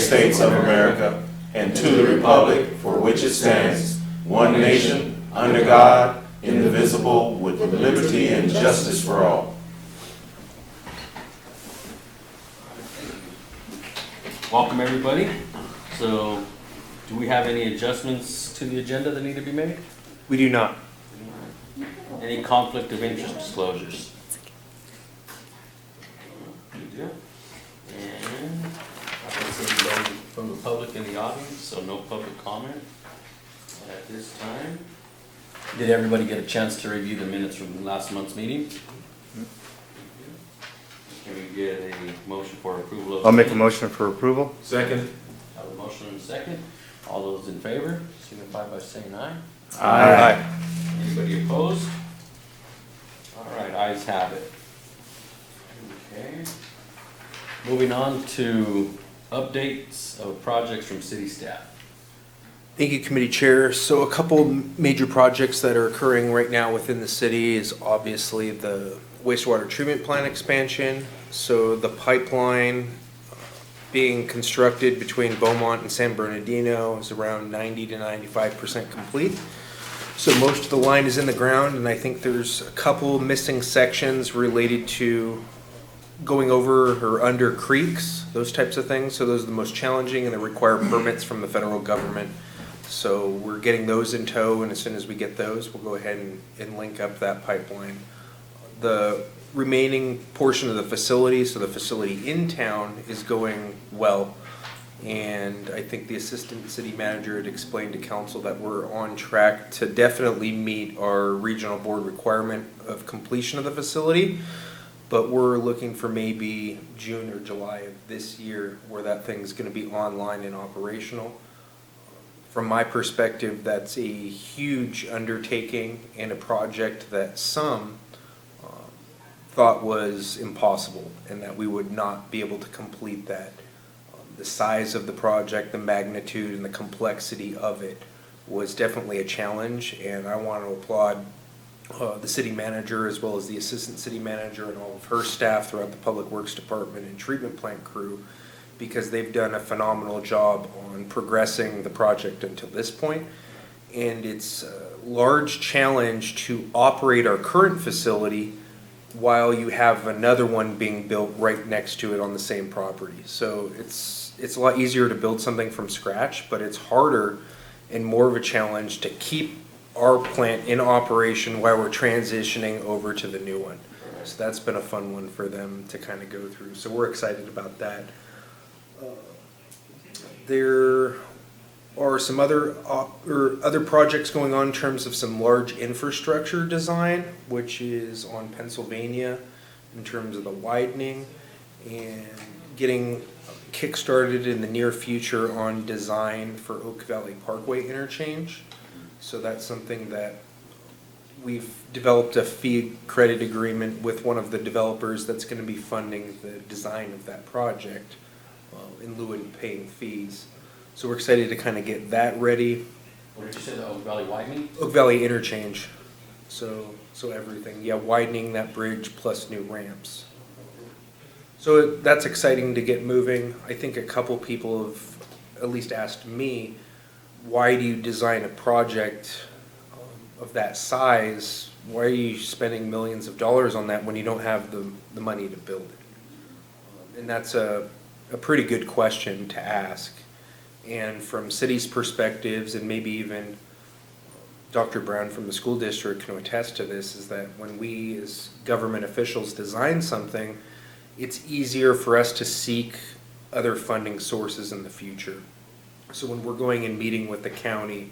States of America and to the republic for which it stands, one nation, under God, indivisible, with liberty and justice for all. Welcome, everybody. So, do we have any adjustments to the agenda that need to be made? We do not. Any conflict of interest disclosures? We do. And I don't see anybody from the public in the audience, so no public comment at this time. Did everybody get a chance to review the minutes from last month's meeting? Can we get a motion for approval of? I'll make a motion for approval. Second. Have a motion and a second. All those in favor, signify by saying aye. Aye. Anybody opposed? All right, ayes have it. Okay. Moving on to updates of projects from city staff. Thank you, Committee Chair. So a couple major projects that are occurring right now within the city is obviously the wastewater treatment plant expansion. So the pipeline being constructed between Beaumont and San Bernardino is around 90 to 95% complete. So most of the line is in the ground, and I think there's a couple missing sections related to going over or under creeks, those types of things. So those are the most challenging, and they require permits from the federal government. So we're getting those in tow, and as soon as we get those, we'll go ahead and link up that pipeline. The remaining portion of the facility, so the facility in town, is going well. And I think the assistant city manager had explained to council that we're on track to definitely meet our regional board requirement of completion of the facility. But we're looking for maybe June or July of this year where that thing's going to be online and operational. From my perspective, that's a huge undertaking and a project that some thought was impossible and that we would not be able to complete that. The size of the project, the magnitude, and the complexity of it was definitely a challenge, and I want to applaud the city manager as well as the assistant city manager and all of her staff throughout the Public Works Department and treatment plant crew, because they've done a phenomenal job on progressing the project until this point. And it's a large challenge to operate our current facility while you have another one being built right next to it on the same property. So it's a lot easier to build something from scratch, but it's harder and more of a challenge to keep our plant in operation while we're transitioning over to the new one. So that's been a fun one for them to kind of go through. So we're excited about that. There are some other projects going on in terms of some large infrastructure design, which is on Pennsylvania in terms of the widening and getting kick-started in the near future on design for Oak Valley Parkway interchange. So that's something that we've developed a fee credit agreement with one of the developers that's going to be funding the design of that project in lieu of paying fees. So we're excited to kind of get that ready. What did you say, the Oak Valley widening? Oak Valley interchange. So everything, yeah, widening that bridge plus new ramps. So that's exciting to get moving. I think a couple people have at least asked me, why do you design a project of that size? Why are you spending millions of dollars on that when you don't have the money to build it? And that's a pretty good question to ask. And from city's perspectives, and maybe even Dr. Brown from the school district can attest to this, is that when we as government officials design something, it's easier for us to seek other funding sources in the future. So when we're going and meeting with the county,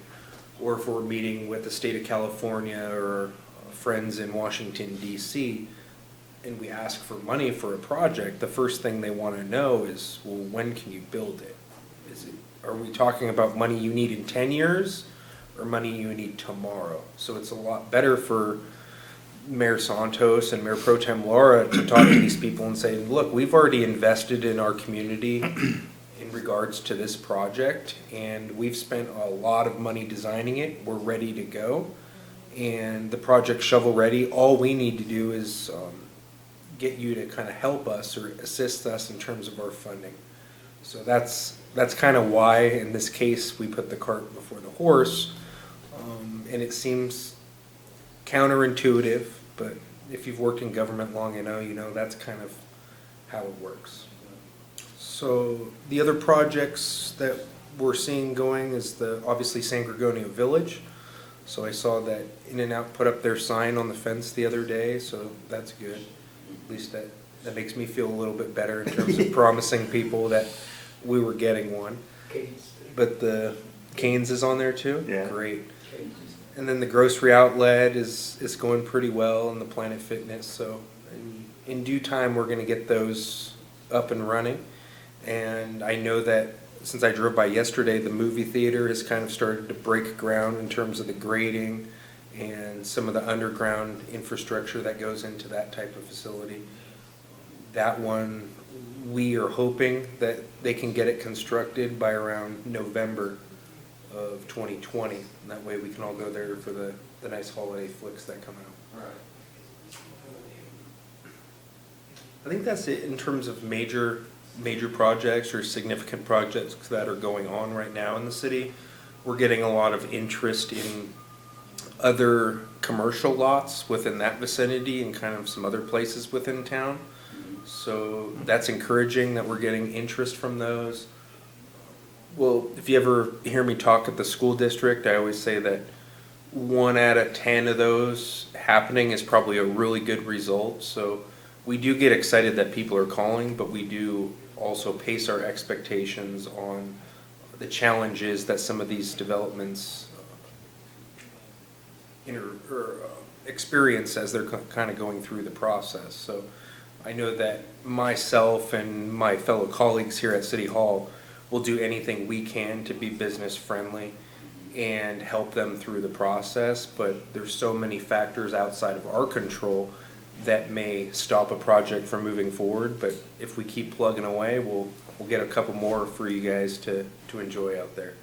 or if we're meeting with the state of California or friends in Washington, D.C., and we ask for money for a project, the first thing they want to know is, well, when can you build it? Are we talking about money you need in 10 years or money you need tomorrow? So it's a lot better for Mayor Santos and Mayor Pro Tem Laura to talk to these people and say, look, we've already invested in our community in regards to this project, and we've spent a lot of money designing it. We're ready to go, and the project's shovel ready. All we need to do is get you to kind of help us or assist us in terms of our funding. So that's that's kind of why, in this case, we put the cart before the horse. And it seems counterintuitive, but if you've worked in government long enough, you know that's kind of how it works. So the other projects that we're seeing going is obviously San Gregorio Village. So I saw that In-N-Out put up their sign on the fence the other day, so that's good. At least that makes me feel a little bit better in terms of promising people that we were getting one. But the Canes is on there too? Yeah. Great. And then the grocery outlet is going pretty well, and the Planet Fitness. So in due time, we're going to get those up and running. And I know that since I drove by yesterday, the movie theater has kind of started to break ground in terms of the grading and some of the underground infrastructure that goes into that type of facility. That one, we are hoping that they can get it constructed by around November of 2020. And that way we can all go there for the nice holiday flicks that come out. I think that's it in terms of major projects or significant projects that are going on right now in the city. We're getting a lot of interest in other commercial lots within that vicinity and kind of some other places within town. So that's encouraging that we're getting interest from those. Well, if you ever hear me talk at the school district, I always say that 1 out of 10 of those happening is probably a really good result. So we do get excited that people are calling, but we do also pace our expectations on the challenges that some of these developments experience as they're kind of going through the process. So I know that myself and my fellow colleagues here at City Hall will do anything we can to be business friendly and help them through the process, but there's so many factors outside of our control that may stop a project from moving forward. But if we keep plugging away, we'll get a couple more for you guys to enjoy out there.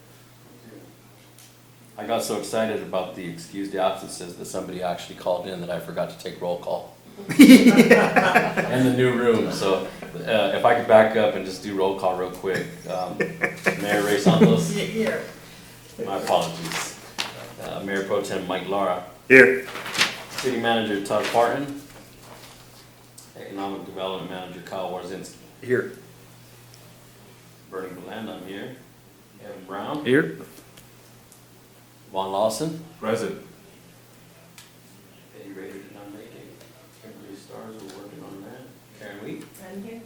I got so excited about the excused absences that somebody actually called in that I forgot to take roll call. In the new room, so if I could back up and just do roll call real quick. Mayor Ray Santos. Here. My apologies. Mayor Pro Tem Mike Lara. Here. City Manager Todd Parton. Economic Development Manager Kyle Warzinski. Here. Bernie Beland, I'm here. Evan Brown. Here. Vaughn Lawson. Present. Eddie Rader did not make it. Kimberly Stars, we're working on that. Karen Wheat. I'm here.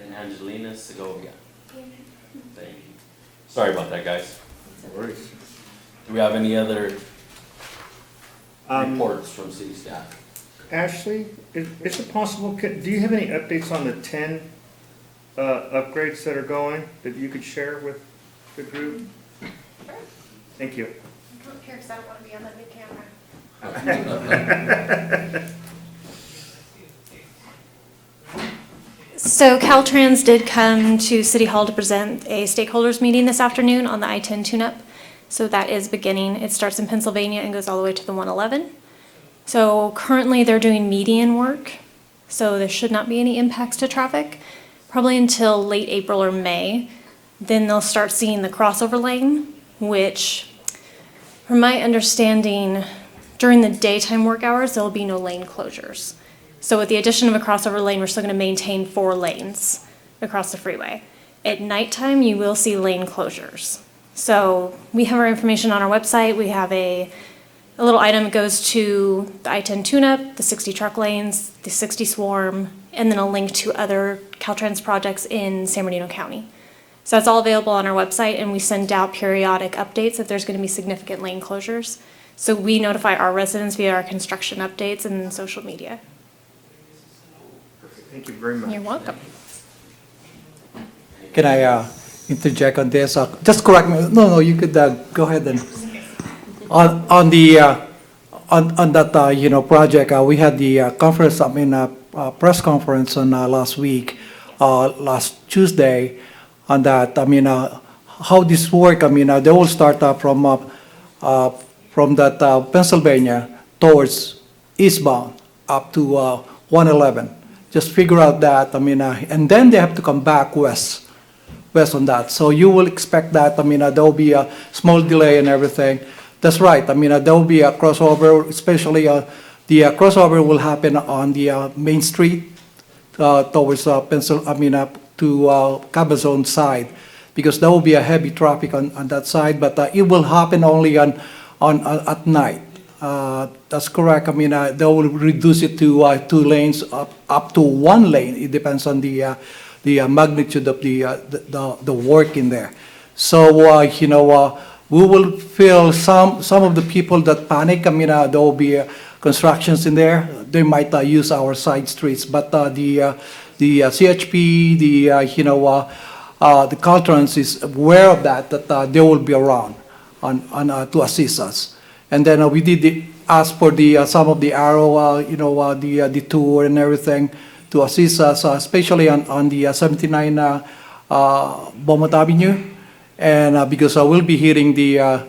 And Angelina Segovia. Thank you. Sorry about that, guys. No worries. Do we have any other Um, reports from city staff? Ashley, is it possible, do you have any updates on the 10 upgrades that are going that you could share with the group? Thank you. Come up here because I don't want to be on that big camera. So Caltrans did come to City Hall to present a stakeholders meeting this afternoon on the I-10 tune-up. So that is beginning. It starts in Pennsylvania and goes all the way to the 111. So currently they're doing median work, so there should not be any impacts to traffic, probably until late April or May. Then they'll start seeing the crossover lane, which, from my understanding, during the daytime work hours, there'll be no lane closures. So with the addition of a crossover lane, we're still going to maintain 4 lanes across the freeway. At nighttime, you will see lane closures. So we have our information on our website. We have a little item that goes to the I-10 tune-up, the 60 truck lanes, the 60 swarm, and then a link to other Caltrans projects in San Bernardino County. So that's all available on our website, and we send out periodic updates if there's going to be significant lane closures. So we notify our residents via our construction updates and social media. Thank you very much. You're welcome. Can I interject on this? Just correct me. No, you could go ahead and on that project. We had the conference. Press conference on last week, last Tuesday, on that. How this work? They all start from that Pennsylvania towards eastbound up to 111. Just figure out that, and then they have to come back west west on that. So you will expect that, there will be a small delay and everything. That's right, there will be a crossover, especially the crossover will happen on the Main Street towards to Cabazon side, because there will be a heavy traffic on that side, but it will happen only at night. That's correct. They will reduce it to 2 lanes up to 1 lane. It depends on the magnitude of the work in there. So we will feel some of the people that panic. There will be constructions in there. They might use our side streets, but the CHP, the Caltrans is aware of that they will be around to assist us. And then we did ask for some of the arrow, the tour and everything to assist us, especially on the 79 Beaumont Avenue, and because I will be hitting the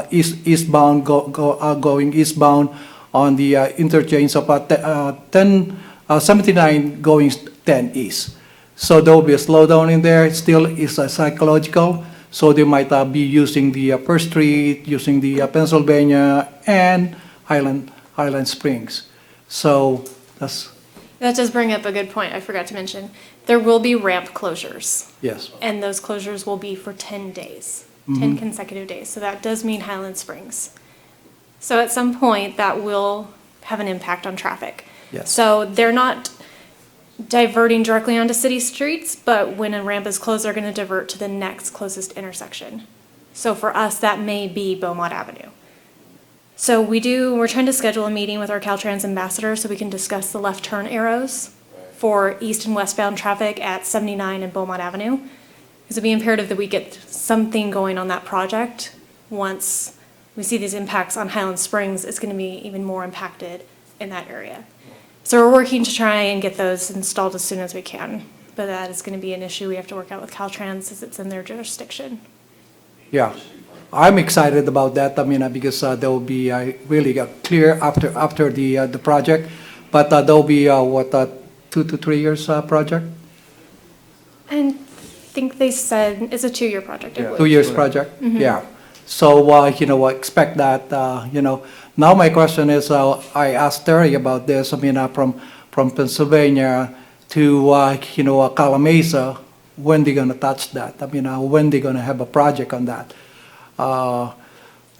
eastbound going eastbound on the interchange of 79 going 10 east. So there will be a slowdown in there. It still is psychological. So they might be using the First Street, using the Pennsylvania and Highland Springs. So That does bring up a good point I forgot to mention. There will be ramp closures. yes, And those closures will be for 10 days, 10 consecutive days. So that does mean Highland Springs. So at some point, that will have an impact on traffic. Yes. So they're not diverting directly onto city streets, but when a ramp is closed, they're going to divert to the next closest intersection. So for us, that may be Beaumont Avenue. So we're trying to schedule a meeting with our Caltrans ambassador so we can discuss the left turn arrows for east and westbound traffic at 79 and Beaumont Avenue. Because it'd be imperative that we get something going on that project. Once we see these impacts on Highland Springs, it's going to be even more impacted in that area. So we're working to try and get those installed as soon as we can. But that is going to be an issue we have to work out with Caltrans as it's in their jurisdiction. yeah. I'm excited about that, because there will be really clear after the project. But there will be, 2 to 3 years project? And I think they said it's a 2-year project. I believe. 2 years project? Yeah. So, expect that, Now my question is, I asked Terry about this, from Pennsylvania to, Calamasa, when they gonna touch that? When they gonna have a project on that?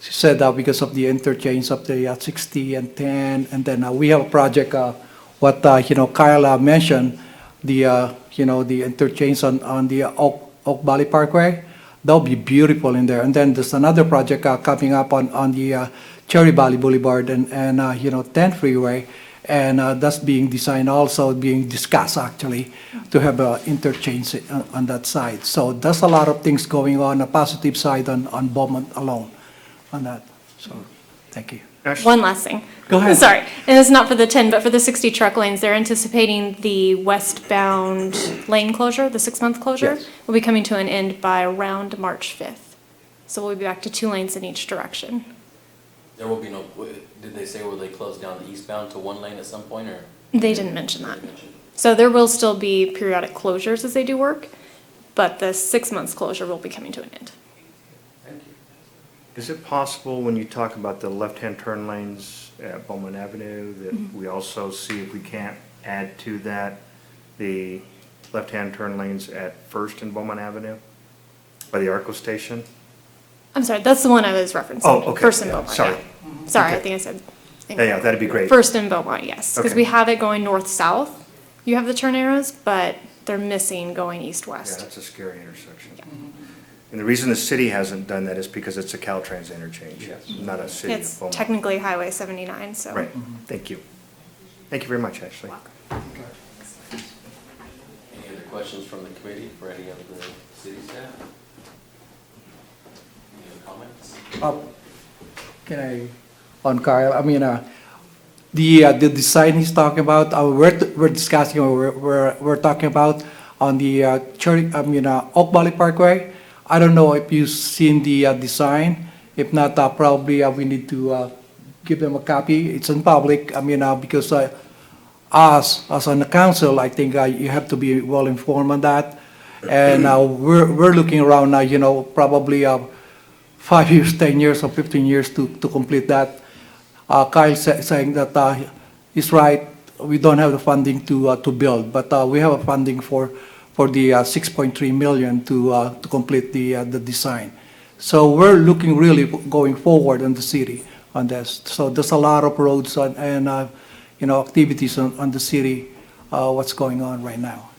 She said that because of the interchange of the 60 and 10, and then we have a project, Kyle mentioned, the interchange on the Oak Valley Parkway. That'll be beautiful in there. And then there's another project coming up on the Cherry Valley Boulevard and 10 Freeway, and that's being designed also, being discussed actually, to have an interchange on that side. So there's a lot of things going on, a positive side on Beaumont alone on that. So, thank you. One last thing. Go ahead. Sorry, and it's not for the 10, but for the 60 truck lanes, they're anticipating the westbound lane closure, the 6-month closure, Yes. will be coming to an end by around March 5th. So we'll be back to 2 lanes in each direction. There will be no, did they say will they close down the eastbound to 1 lane at some point, or? They didn't mention that. So there will still be periodic closures as they do work, but the 6 months closure will be coming to an end. Thank you. Is it possible, when you talk about the left-hand turn lanes at Beaumont Avenue, that we also see if we can't add to that the left-hand turn lanes at First and Beaumont Avenue by the ARCO station? I'm sorry, that's the one I was referencing. Oh, okay. First and Yeah, Beaumont, sorry. yeah. Sorry, I Okay. think I said. Yeah, that'd be great. First and Beaumont, yes, because Okay. we have it going north-south. You have the turn arrows, but they're missing going Yeah, east-west. that's a scary intersection. And the reason the city hasn't done that is because it's a Caltrans interchange, not a city of It's Beaumont. technically Highway 79, so. Right, thank you. Thank you very much, Ashley. Any other questions from the committee for any of the city staff? Any other comments? Can I, on Kyle, the design he's talking about, we're discussing, or we're talking about on the Oak Valley Parkway. I don't know if you've seen the design. If not, probably we need to give them a copy. It's in public, because us, as on the council, I think you have to be well informed on that. And we're looking around now, probably 5 years, 10 years, or 15 years to complete that. Kyle saying that he's right. We don't have the funding to build, but we have a funding for the 6.3 million to complete the design. So we're looking really going forward in the city on this. So there's a lot of roads and activities on the city, what's going on right now.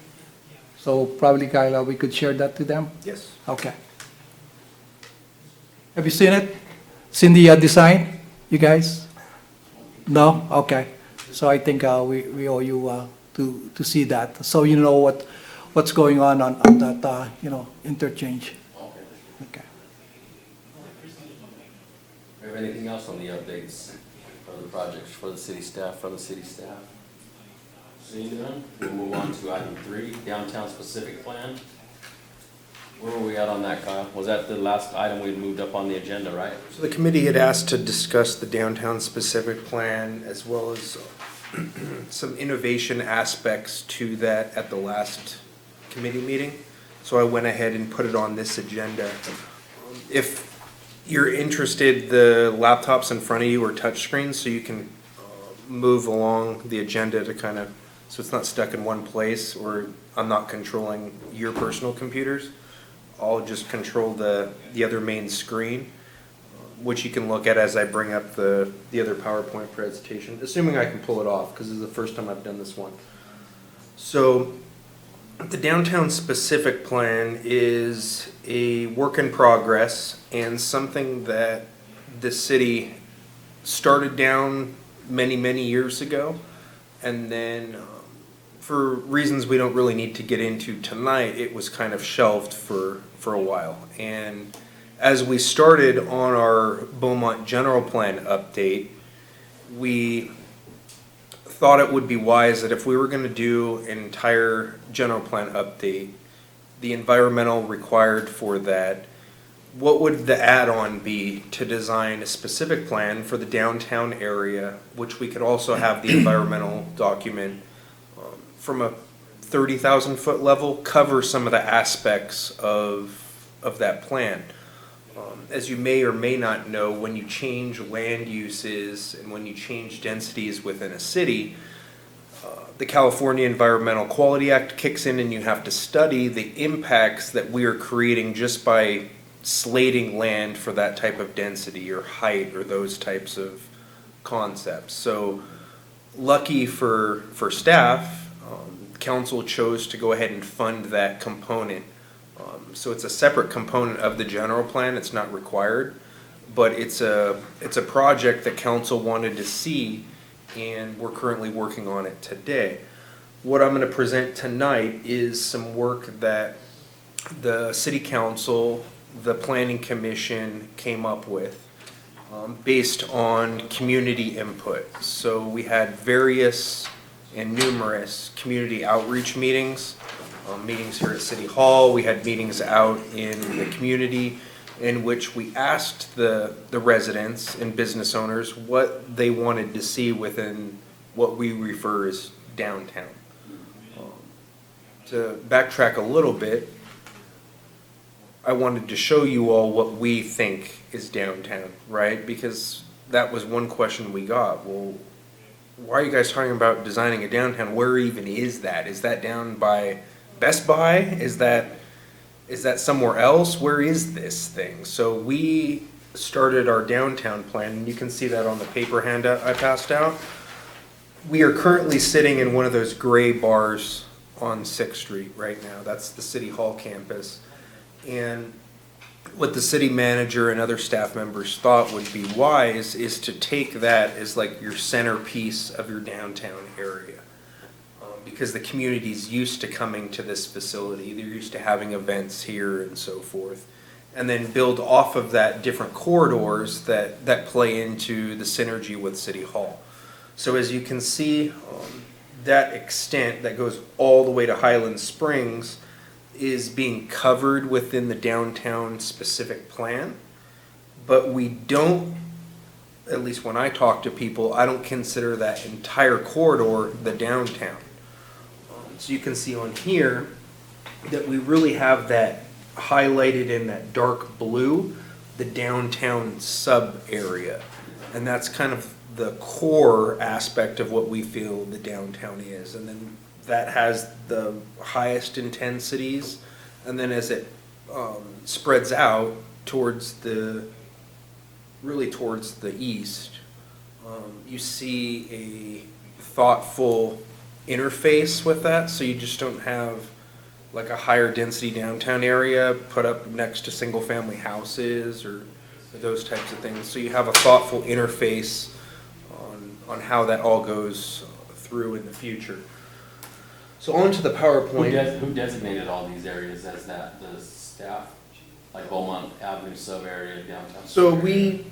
So probably, Kyle, we could share that to them? Yes. Okay. Have you seen it? Seen the design, you guys? No? Okay. So I think we owe you to see that, so you know what's going on that interchange. Okay. Do you have anything else on the updates for the projects for the city staff, from the city staff? Seeing none, we'll move on to item 3, downtown specific plan. Where were we at on that, Kyle? Was that the last item we had moved up on the agenda, right? So the committee had asked to discuss the downtown specific plan as well as some innovation aspects to that at the last committee meeting. So I went ahead and put it on this agenda. If you're interested, the laptops in front of you are touchscreens, so you can move along the agenda to kind of, so it's not stuck in one place, or I'm not controlling your personal computers. I'll just control the other main screen, which you can look at as I bring up the other PowerPoint presentation, assuming I can pull it off, because this is the first time I've done this one. So the downtown specific plan is a work in progress and something that the city started down many, many years ago, and then for reasons we don't really need to get into tonight, it was kind of shelved for a while. And as we started on our Beaumont general plan update, we thought it would be wise that if we were going to do an entire general plan update, the environmental required for that, what would the add-on be to design a specific plan for the downtown area, which we could also have the environmental document from a 30,000 foot level cover some of the aspects of that plan. As you may or may not know, when you change land uses and when you change densities within a city, the California Environmental Quality Act kicks in and you have to study the impacts that we are creating just by slating land for that type of density or height or those types of concepts. So lucky for staff, council chose to go ahead and fund that component. So it's a separate component of the general plan. It's not required, but it's a project that council wanted to see, and we're currently working on it today. What I'm going to present tonight is some work that the city council, the planning commission came up with based on community input. So we had various and numerous community outreach meetings, meetings here at City Hall. We had meetings out in the community in which we asked the residents and business owners what they wanted to see within what we refer as downtown. To backtrack a little bit, I wanted to show you all what we think is downtown, right? Because that was one question we got. Well, why are you guys talking about designing a downtown? Where even is that? Is that down by Best Buy? Is that somewhere else? Where is this thing? So we started our downtown plan, and you can see that on the paper handout I passed out. We are currently sitting in one of those gray bars on 6th Street right now. That's the City Hall campus. And what the city manager and other staff members thought would be wise is to take that as like your centerpiece of your downtown area. Because the community's used to coming to this facility. They're used to having events here and so forth. And then build off of that different corridors that play into the synergy with City Hall. So as you can see, that extent that goes all the way to Highland Springs is being covered within the downtown specific plan. But we don't, at least when I talk to people, I don't consider that entire corridor the downtown. So you can see on here, that we really have that highlighted in that dark blue, the downtown sub area. And that's kind of the core aspect of what we feel the downtown is. And then that has the highest intensities. And then as it spreads out towards really towards the east, you see a thoughtful interface with that. So you just don't have like a higher density downtown area put up next to single family houses or those types of things. So you have a thoughtful interface on how that all goes through in the future. So on to the PowerPoint. Who designated all these areas as that, the staff? Like Beaumont Avenue sub-area downtown? So we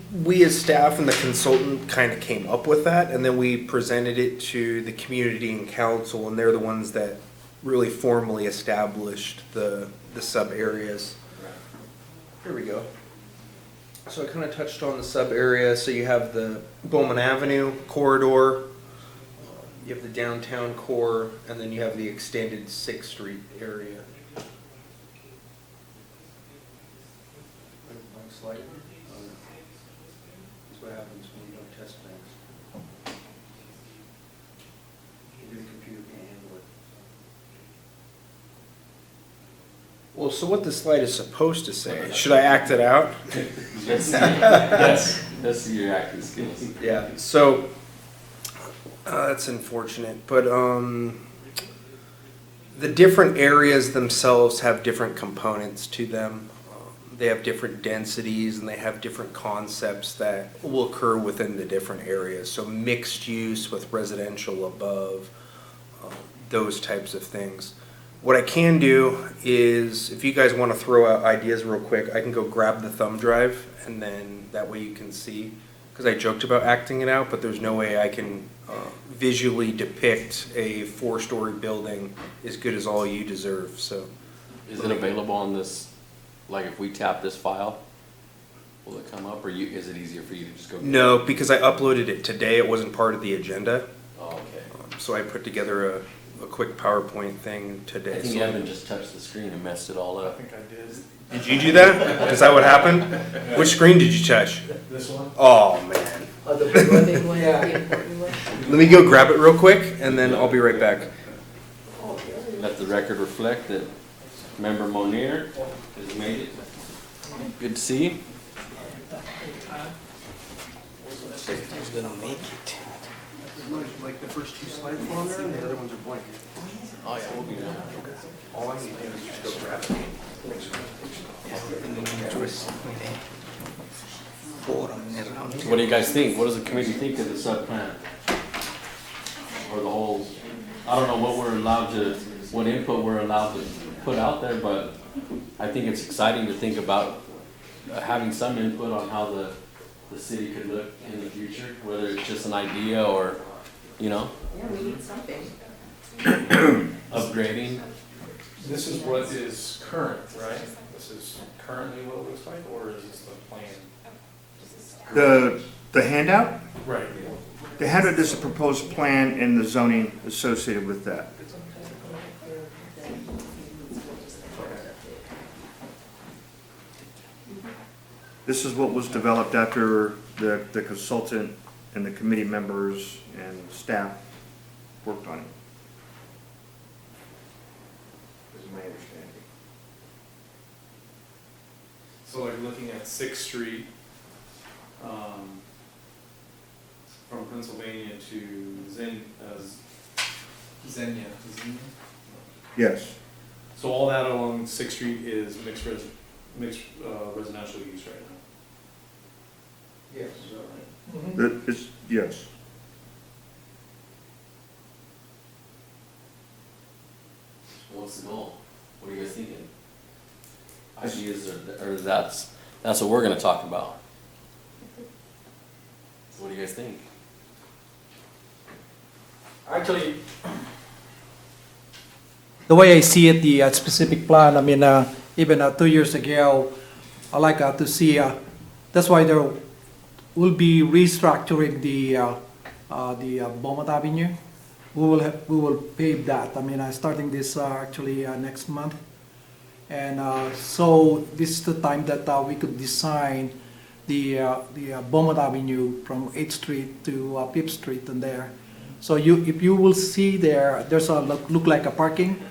as staff and the consultant kind of came up with that, and then we presented it to the community and council, and they're the ones that really formally established the sub areas. Here we go. So I kind of touched on the sub area. So you have the Beaumont Avenue corridor, you have the downtown core, and then you have the extended 6th Street area. Next slide. That's what happens when you don't test things. Maybe the computer can't handle it. Well, so what this slide is supposed to say, should I act it out? Let's see your acting skills. Yeah, so that's unfortunate, but the different areas themselves have different components to them. They have different densities and they have different concepts that will occur within the different areas. So mixed use with residential above, those types of things. What I can do is, if you guys want to throw out ideas real quick, I can go grab the thumb drive and then that way you can see. Because I joked about acting it out, but there's no way I can visually depict a 4-story building as good as all you deserve, so. Is it available on this, like if we tap this file, will it come up, or is it easier for you to just go? No, because I uploaded it today, it wasn't part of the agenda. Oh, okay. So I put together a quick PowerPoint thing today. I think so- Evan just touched the screen and messed it all up. I think I did. Did you do that? Is that what happened? Which screen did you touch? This one? Oh, man. Oh, the big one, the important one? Let me go grab it real quick, and then I'll be right back. Let the record reflect that Member Monier has made it. Good to see you. Who's gonna make it? Like the first 2 slides on there, and the other ones are blank. Oh, yeah, we'll be done. All I need to do is just go grab it. What do you guys think? What does the committee think of the sub-plan? Or the whole, I don't know what we're allowed to, what input we're allowed to put out there, but I think it's exciting to think about having some input on how the city could look in the future, whether it's just an idea or, you know, Yeah, we need something. upgrading. This is what is current, right? This is currently what it looks like, or is this the plan? The handout? Right. The handout is a proposed plan and the zoning associated with that. This is what was developed after the consultant and the committee members and staff worked on it. Is my understanding. So like looking at 6th Street, from Pennsylvania to Xenia. Yes. So all that along 6th Street is mixed residential use right now. Yes. Is that right? That is, yes. What's the goal? What are you guys thinking? Ideas or that's what we're gonna talk about. What do you guys think? Actually, the way I see it, the specific plan, I mean, even 2 years ago, I like to see, that's why there will be restructuring the Beaumont Avenue. We will pave that. I mean, starting this actually next month. And so this is the time that we could design the Beaumont Avenue from 8th Street to 5th Street and there. So if you will see there's a look like a parking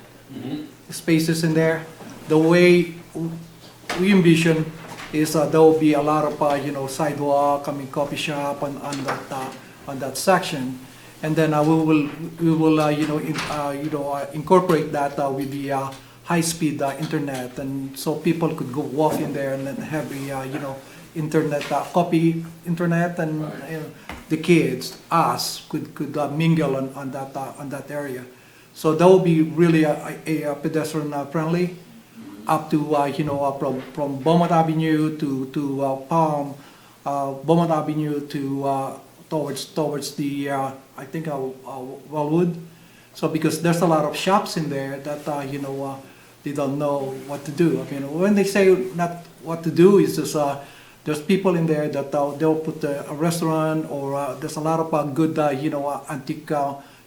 spaces in there. The way we envision is there will be a lot of sidewalk, coffee shop on that section, and then we will incorporate that with the high-speed internet, and so people could go walk in there and then have a internet internet, and the kids could mingle on that area. So that will be really a pedestrian friendly up to from Beaumont Avenue to Palm, Beaumont Avenue to towards the I think Wellwood. So because there's a lot of shops in there that they don't know what to do. I mean, when they say not what to do, is just there's people in there that they'll put a restaurant, or there's a lot of good antique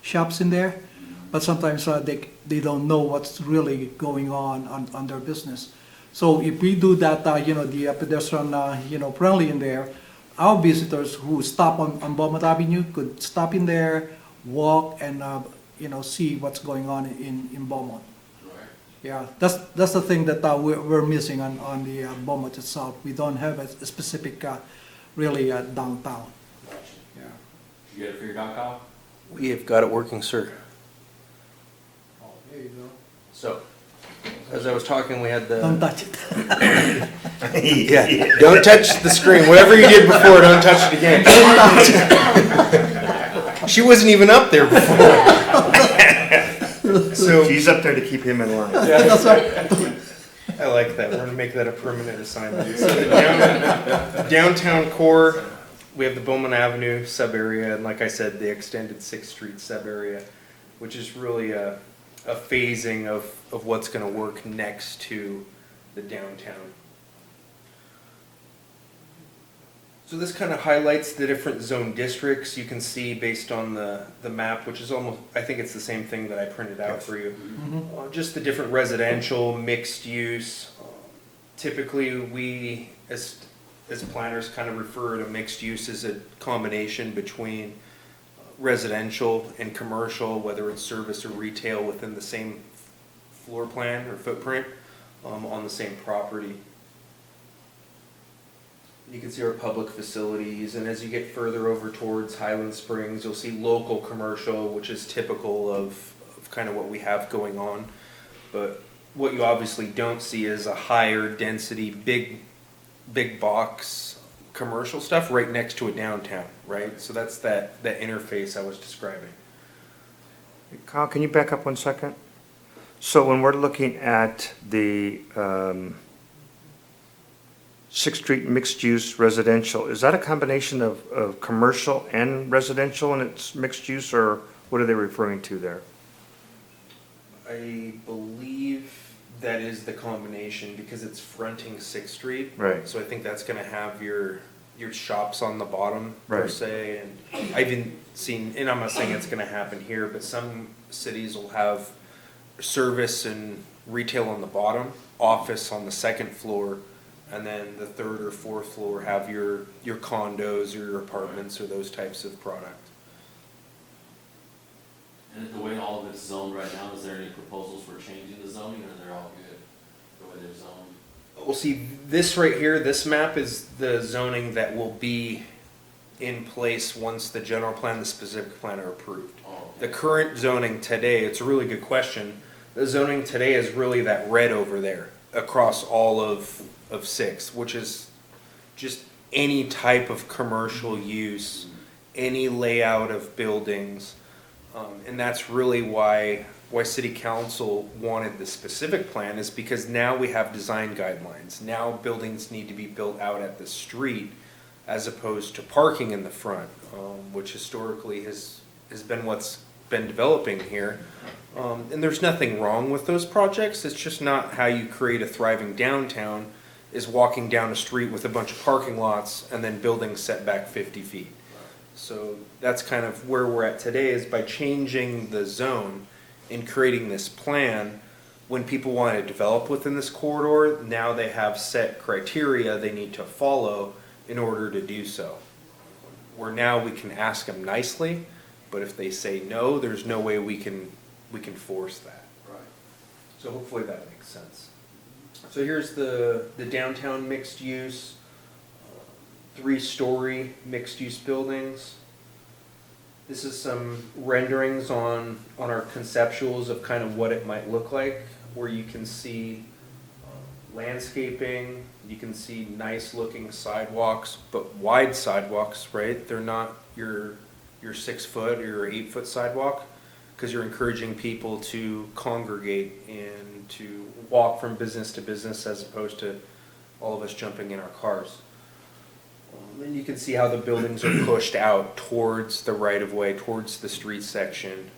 shops in there, but sometimes they don't know what's really going on their business. So if we do that, the pedestrian friendly in there, our visitors who stop on Beaumont Avenue could stop in there, walk, and see what's going on in Beaumont. Yeah, that's the thing that we're missing on the Beaumont itself. We don't have a specific, really downtown. Yeah. You get it figured out, Kyle? We have got it working, sir. Oh, there you go. So, as I was talking, we had Don't the, touch it. yeah, don't touch the screen. Whatever you did before, don't touch it again. She wasn't even up there before. So, He's up there to keep him in line. That's right. I like that. We're gonna make that a permanent assignment. So the downtown core, we have the Beaumont Avenue sub-area, and like I said, the extended 6th Street sub-area, which is really a phasing of what's gonna work next to the downtown. So this kind of highlights the different zone districts. You can see based on the map, which is almost, I think it's the same thing that I printed out for you. Just the different residential, mixed use. Typically, we as planners kind of refer to mixed use as a combination between residential and commercial, whether it's service or retail within the same floor plan or footprint on the same property. You can see our public facilities, and as you get further over towards Highland Springs, you'll see local commercial, which is typical of kind of what we have going on. But what you obviously don't see is a higher density, big box commercial stuff right next to a downtown, right? So that's that interface I was describing. Kyle, can you back up 1 second? So when we're looking at the 6th Street mixed-use residential, is that a combination of commercial and residential in its mixed use, or what are they referring to there? I believe that is the combination because it's fronting 6th Street. Right. So I think that's gonna have your shops on the bottom per Right. se, and I've even seen, and I'm not saying it's gonna happen here, but some cities will have service and retail on the bottom, office on the 2nd floor, and then the 3rd or 4th floor have your condos or your apartments or those types of product. And the way all of it's zoned right now, is there any proposals for changing the zoning, or they're all good the way they're zoned? Well, see, this right here, this map is the zoning that will be in place once the general plan, the specific plan are approved. Oh, The current zoning today, it's a really good question. The zoning today is really that red over there across all of 6, which is just any type of commercial use, any layout of buildings. And that's really why City Council wanted the specific plan, is because now we have design guidelines. Now buildings need to be built out at the street as opposed to parking in the front, which historically has been what's been developing here. And there's nothing wrong with those projects. It's just not how you create a thriving downtown, is walking down a street with a bunch of parking lots and then buildings set back 50 feet. So that's kind of where we're at today, is by changing the zone and creating this plan, when people want to develop within this corridor, now they have set criteria they need to follow in order to do so. Where now we can ask them nicely, but if they say no, there's no way we can force that. Right. So hopefully that makes sense. So here's the downtown mixed use, 3-story mixed use buildings. This is some renderings on our conceptuals of kind of what it might look like, where you can see landscaping, you can see nice looking sidewalks, but wide sidewalks, right? They're not your 6-foot or your 8-foot sidewalk, because you're encouraging people to congregate and to walk from business to business as opposed to all of us jumping in our cars. And you can see how the buildings are pushed out towards the right-of-way, towards the street section.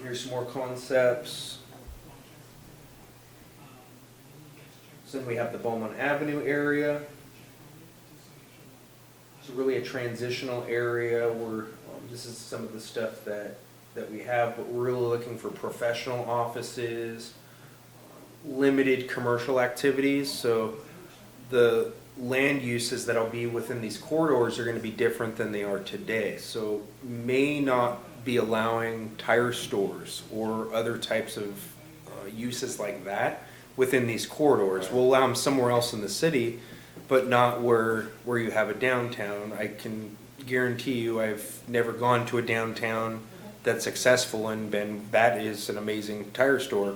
Here's some more concepts. So then we have the Beaumont Avenue area. It's really a transitional area where this is some of the stuff that we have, but we're really looking for professional offices, limited commercial activities. So the land uses that'll be within these corridors are going to be different than they are today. So may not be allowing tire stores or other types of uses like that within these corridors. We'll allow them somewhere else in the city, but not where you have a downtown. I can guarantee you I've never gone to a downtown that's successful and that is an amazing tire store,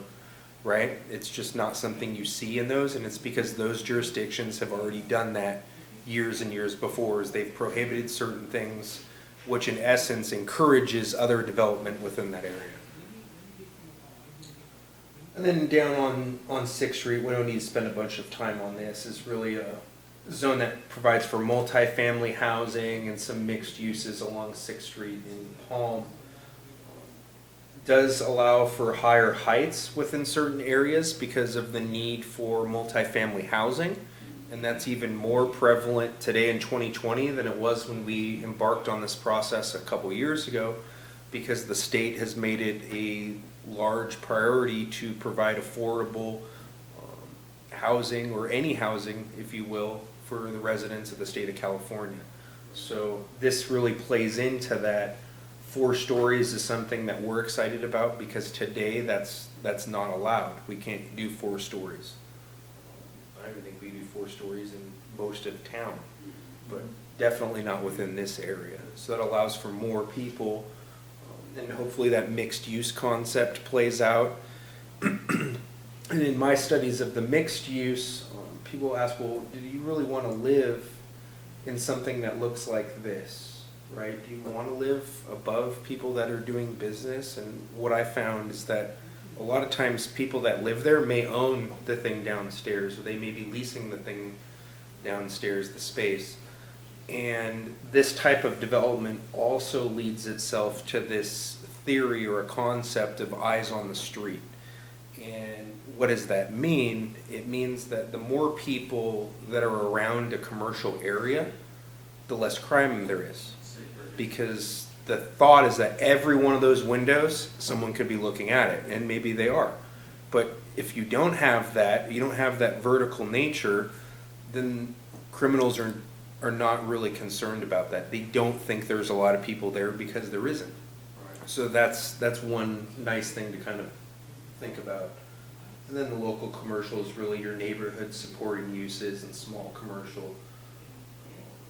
right? It's just not something you see in those, and it's because those jurisdictions have already done that years and years before, as they've prohibited certain things, which in essence encourages other development within that area. And then down on 6th Street, we don't need to spend a bunch of time on this, is really a zone that provides for multifamily housing and some mixed uses along 6th Street in Palm. Does allow for higher heights within certain areas because of the need for multifamily housing, and that's even more prevalent today in 2020 than it was when we embarked on this process a couple years ago, because the state has made it a large priority to provide affordable housing, or any housing, if you will, for the residents of the state of California. So this really plays into that. 4 stories is something that we're excited about, because today that's not allowed. We can't do 4 stories. I don't think we do 4 stories in most of town, but definitely not within this area. So that allows for more people, and hopefully that mixed use concept plays out. And in my studies of the mixed use, people ask, well, do you really want to live in something that looks like this? Right? Do you want to live above people that are doing business? And what I found is that a lot of times people that live there may own the thing downstairs, or they may be leasing the thing downstairs, the space. And this type of development also leads itself to this theory or a concept of eyes on the street. And what does that mean? It means that the more people that are around a commercial area, the less crime there is. Because the thought is that every one of those windows, someone could be looking at it, and maybe they are. But if you don't have that, you don't have that vertical nature, then criminals are not really concerned about that. They don't think there's a lot of people there because there isn't. So that's one nice thing to kind of think about. And then the local commercial is really your neighborhood supporting uses and small commercial.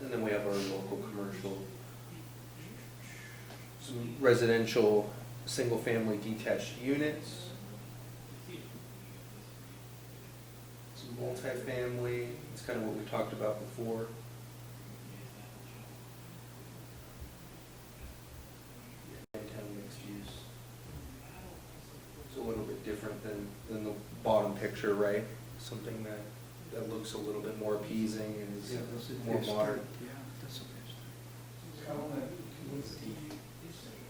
And then we have our local commercial. Some residential single-family detached units. Some multifamily, it's kind of what we talked about before. Downtown mixed use. It's a little bit different than the bottom picture, right? Something that looks a little bit more appeasing and is more modern.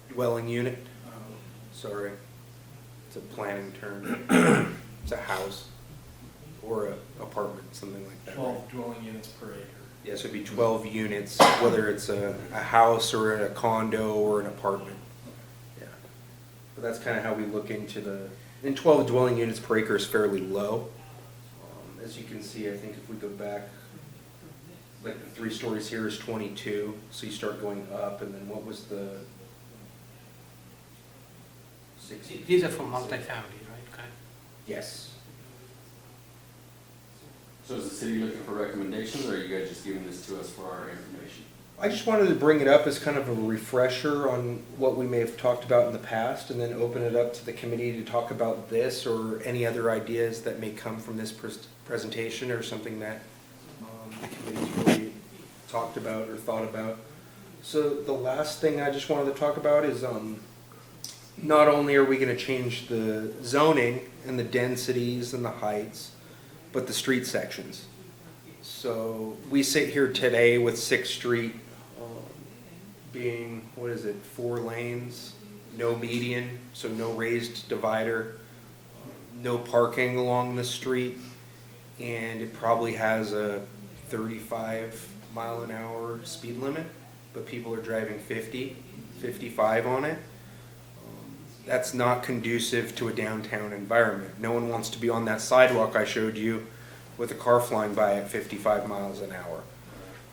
Dwelling unit? Sorry. It's a planning term. It's a house or an apartment, something like that. 12 dwelling units per acre. Yes, it'd be 12 units, whether it's a house or a condo or an apartment. Yeah. that's kind of how we look into and 12 dwelling units per acre is fairly low. As you can see, I think if we go back, like the 3 stories here is 22, so you start going up, and then what was the 60? These are for multifamily, right? Okay. Yes. So is the city looking for recommendations, or are you guys just giving this to us for our information? I just wanted to bring it up as kind of a refresher on what we may have talked about in the past, and then open it up to the committee to talk about this or any other ideas that may come from this presentation, or something that the committee's really talked about or thought about. So the last thing I just wanted to talk about is not only are we going to change the zoning and the densities and the heights, but the street sections. So we sit here today with 6th Street being, 4 lanes, no median, so no raised divider, no parking along the street, and it probably has a 35-mile-an-hour speed limit, but people are driving 50, 55 on it. That's not conducive to a downtown environment. No one wants to be on that sidewalk I showed you with a car flying by at 55 miles an hour.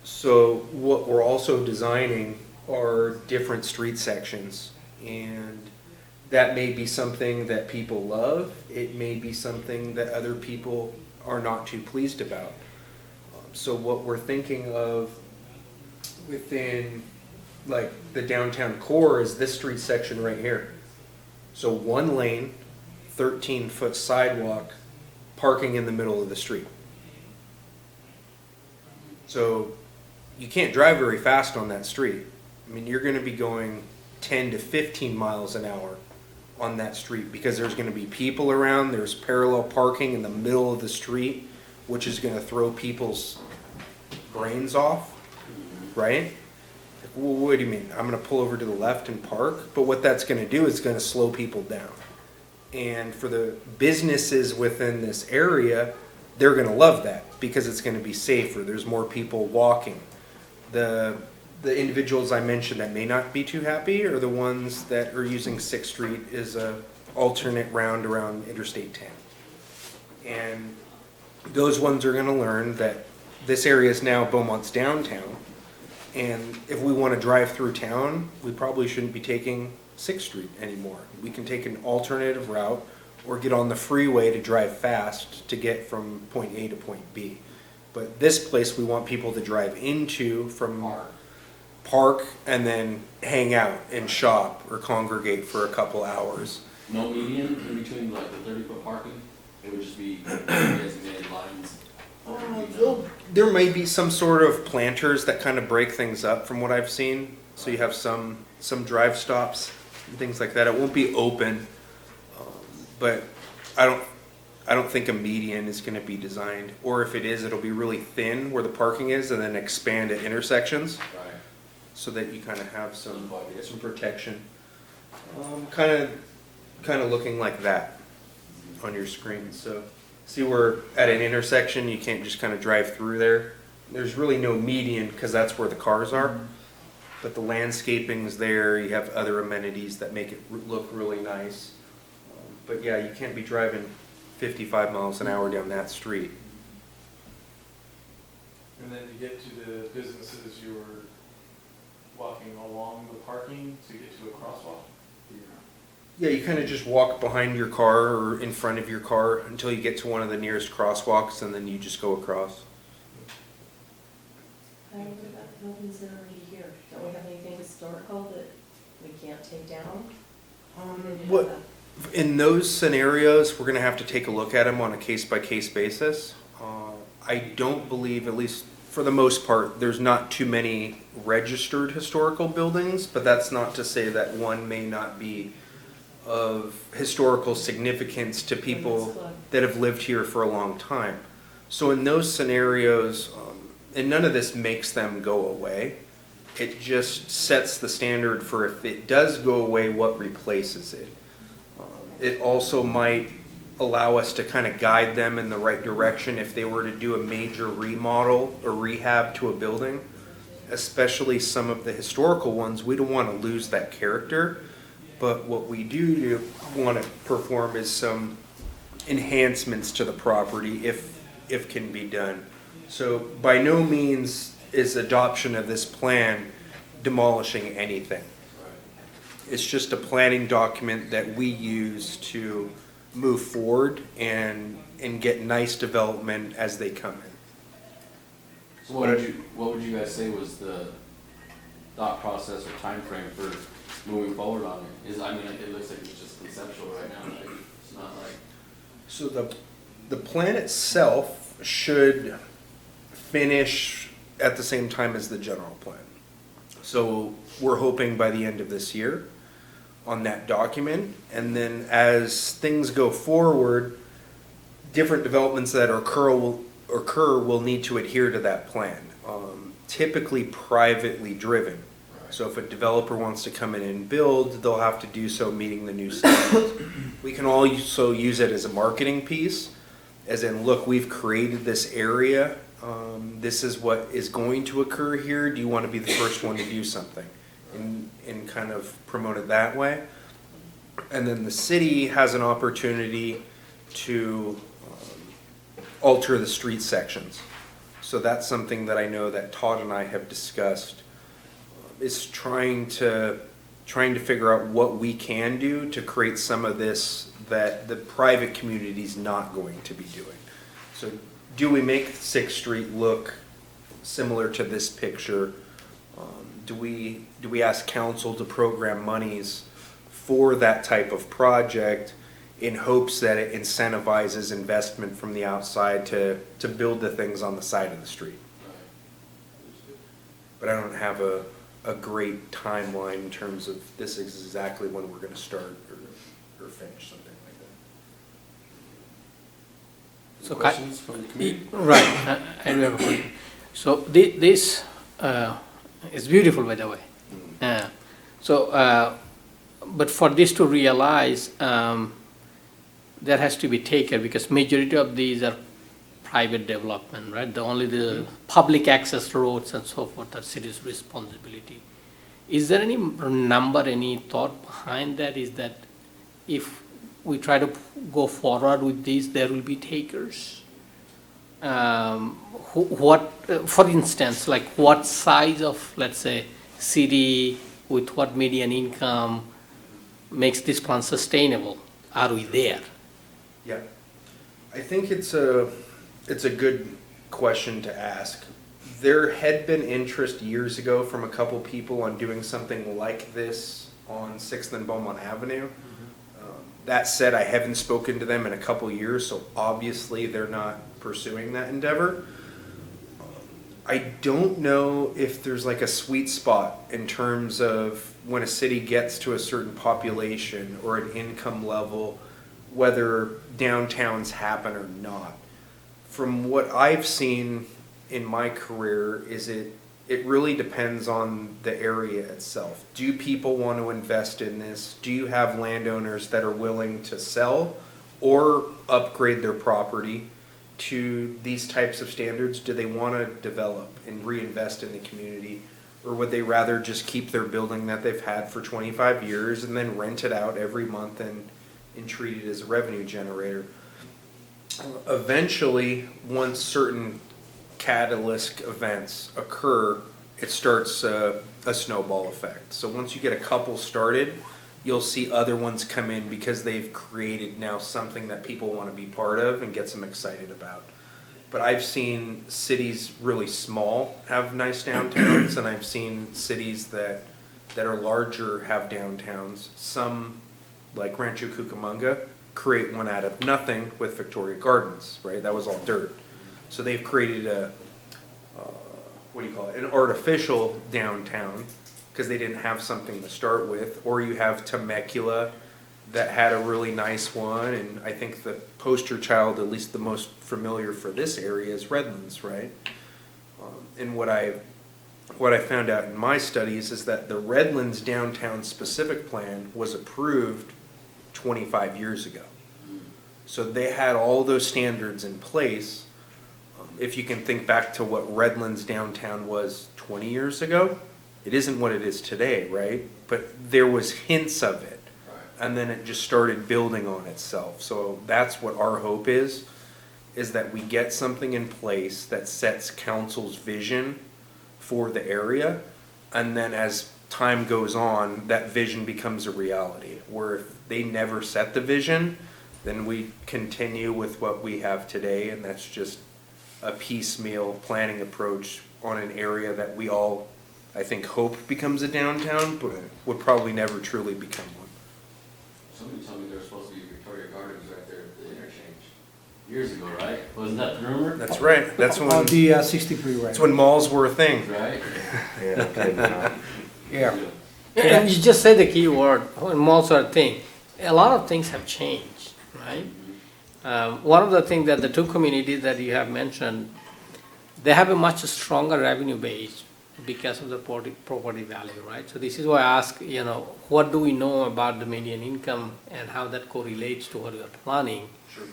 So what we're also designing are different street sections, and that may be something that people love. It may be something that other people are not too pleased about. So what we're thinking of within like the downtown core is this street section right here. So 1 lane, 13-foot sidewalk, parking in the middle of the street. So you can't drive very fast on that street. I mean, you're going to be going 10 to 15 miles an hour on that street, because there's going to be people around. There's parallel parking in the middle of the street, which is going to throw people's brains off, right? Well, what do you mean? I'm going to pull over to the left and park? But what that's going to do is going to slow people down. And for the businesses within this area, they're going to love that, because it's going to be safer. There's more people walking. The individuals I mentioned that may not be too happy are the ones that are using 6th Street as a alternate round around Interstate 10. And those ones are going to learn that this area is now Beaumont's downtown. And if we want to drive through town, we probably shouldn't be taking 6th Street anymore. We can take an alternative route or get on the freeway to drive fast to get from point A to point B. But this place we want people to drive into from park and then hang out and shop or congregate for a couple hours. No median in between like the 30-foot parking? It would just be designated lines? There may be some sort of planters that kind of break things up from what I've seen. So you have some drive stops and things like that. It won't be open, but I don't think a median is going to be designed. Or if it is, it'll be really thin where the parking is, and then expand at intersections. Right. So that you kind of have some protection. Kind of looking like that on your screen. So see, we're at an intersection. You can't just kind of drive through there. There's really no median because that's where the cars are. But the landscaping's there. You have other amenities that make it look really nice. But yeah, you can't be driving 55 miles an hour down that street. And then to get to the businesses, you're walking along the parking to get to a crosswalk? Yeah, you kind of just walk behind your car or in front of your car until you get to one of the nearest crosswalks, and then you just go across. What about the buildings that are already here? Don't we have anything historical that we can't take down? In those scenarios, we're going to have to take a look at them on a case-by-case basis. I don't believe, at least for the most part, there's not too many registered historical buildings, but that's not to say that one may not be of historical significance to people that have lived here for a long time. So in those scenarios, and none of this makes them go away, it just sets the standard for if it does go away, what replaces it. It also might allow us to kind of guide them in the right direction if they were to do a major remodel or rehab to a building, especially some of the historical ones. We don't want to lose that character, But what we do want to perform is some enhancements to the property if can be done. So by no means is adoption of this plan demolishing anything. It's just a planning document that we use to move forward and get nice development as they come in. So what would you guys say was the thought process or time frame for moving forward on it? I mean, it looks like it's just conceptual right now, like, it's not like. So the plan itself should finish at the same time as the general plan. So we're hoping by the end of this year on that document, and then as things go forward, different developments that occur will need to adhere to that plan. Typically privately driven. So if a developer wants to come in and build, they'll have to do so meeting the new standards. We can also use it as a marketing piece, as in, look, we've created this area. This is what is going to occur here. Do you want to be the first one to do something? And kind of promote it that way. And then the city has an opportunity to alter the street sections. So that's something that I know that Todd and I have discussed, is trying to figure out what we can do to create some of this that the private community is not going to be doing. So do we make 6th Street look similar to this picture? Do we ask council to program monies for that type of project in hopes that it incentivizes investment from the outside to build the things on the side of the street? But I don't have a great timeline in terms of this is exactly when we're going to start or finish something like that. So questions from the community? Right, I do have a question. So this is beautiful, by the way. But for this to realize, there has to be taken, because majority of these are private development, right? Only the public access roads and so forth are city's responsibility. Is there any number, any thought behind that? Is that if we try to go forward with these, there will be takers? For instance, like what size of, let's say, city with what median income makes this plan sustainable? Are we there? Yeah, I think it's a good question to ask. There had been interest years ago from a couple people on doing something like this on 6th and Beaumont Avenue. That said, I haven't spoken to them in a couple years, so obviously they're not pursuing that endeavor. I don't know if there's like a sweet spot in terms of when a city gets to a certain population or an income level, whether downtowns happen or not. From what I've seen in my career, is it really depends on the area itself. Do people want to invest in this? Do you have landowners that are willing to sell or upgrade their property to these types of standards? Do they want to develop and reinvest in the community? Or would they rather just keep their building that they've had for 25 years and then rent it out every month and treat it as a revenue generator? Eventually, once certain catalyst events occur, it starts a snowball effect. So once you get a couple started, you'll see other ones come in because they've created now something that people want to be part of and gets them excited about. But I've seen cities really small have nice downtowns, and I've seen cities that are larger have downtowns. Some, like Rancho Cucamonga, create one out of nothing with Victoria Gardens, right? That was all dirt. So they've created an artificial downtown because they didn't have something to start with. Or you have Temecula that had a really nice one, and I think the poster child, at least the most familiar for this area, is Redlands, right? And what I found out in my studies is that the Redlands downtown specific plan was approved 25 years ago. So they had all those standards in place. If you can think back to what Redlands downtown was 20 years ago, it isn't what it is today, right? But there was hints of it. and then it just started building on itself. So that's what our hope is that we get something in place that sets council's vision for the area, and then as time goes on, that vision becomes a reality. Where if they never set the vision, then we continue with what we have today, and that's just a piecemeal planning approach on an area that we all, I think, hope becomes a downtown, but would probably never truly become one. Somebody told me there was supposed to be Victoria Gardens right there at the interchange years ago, right? Wasn't that the rumor? That's right. That's On when, the 63, right? that's when malls were a thing. Right? Yeah, okay, now. Yeah. And you just said the key word, when malls are a thing. A lot of things have changed, right? One of the things that the two communities that you have mentioned, they have a much stronger revenue base because of the property value, right? So this is why I ask, what do we know about the median income and how that correlates to what we are planning? Sure.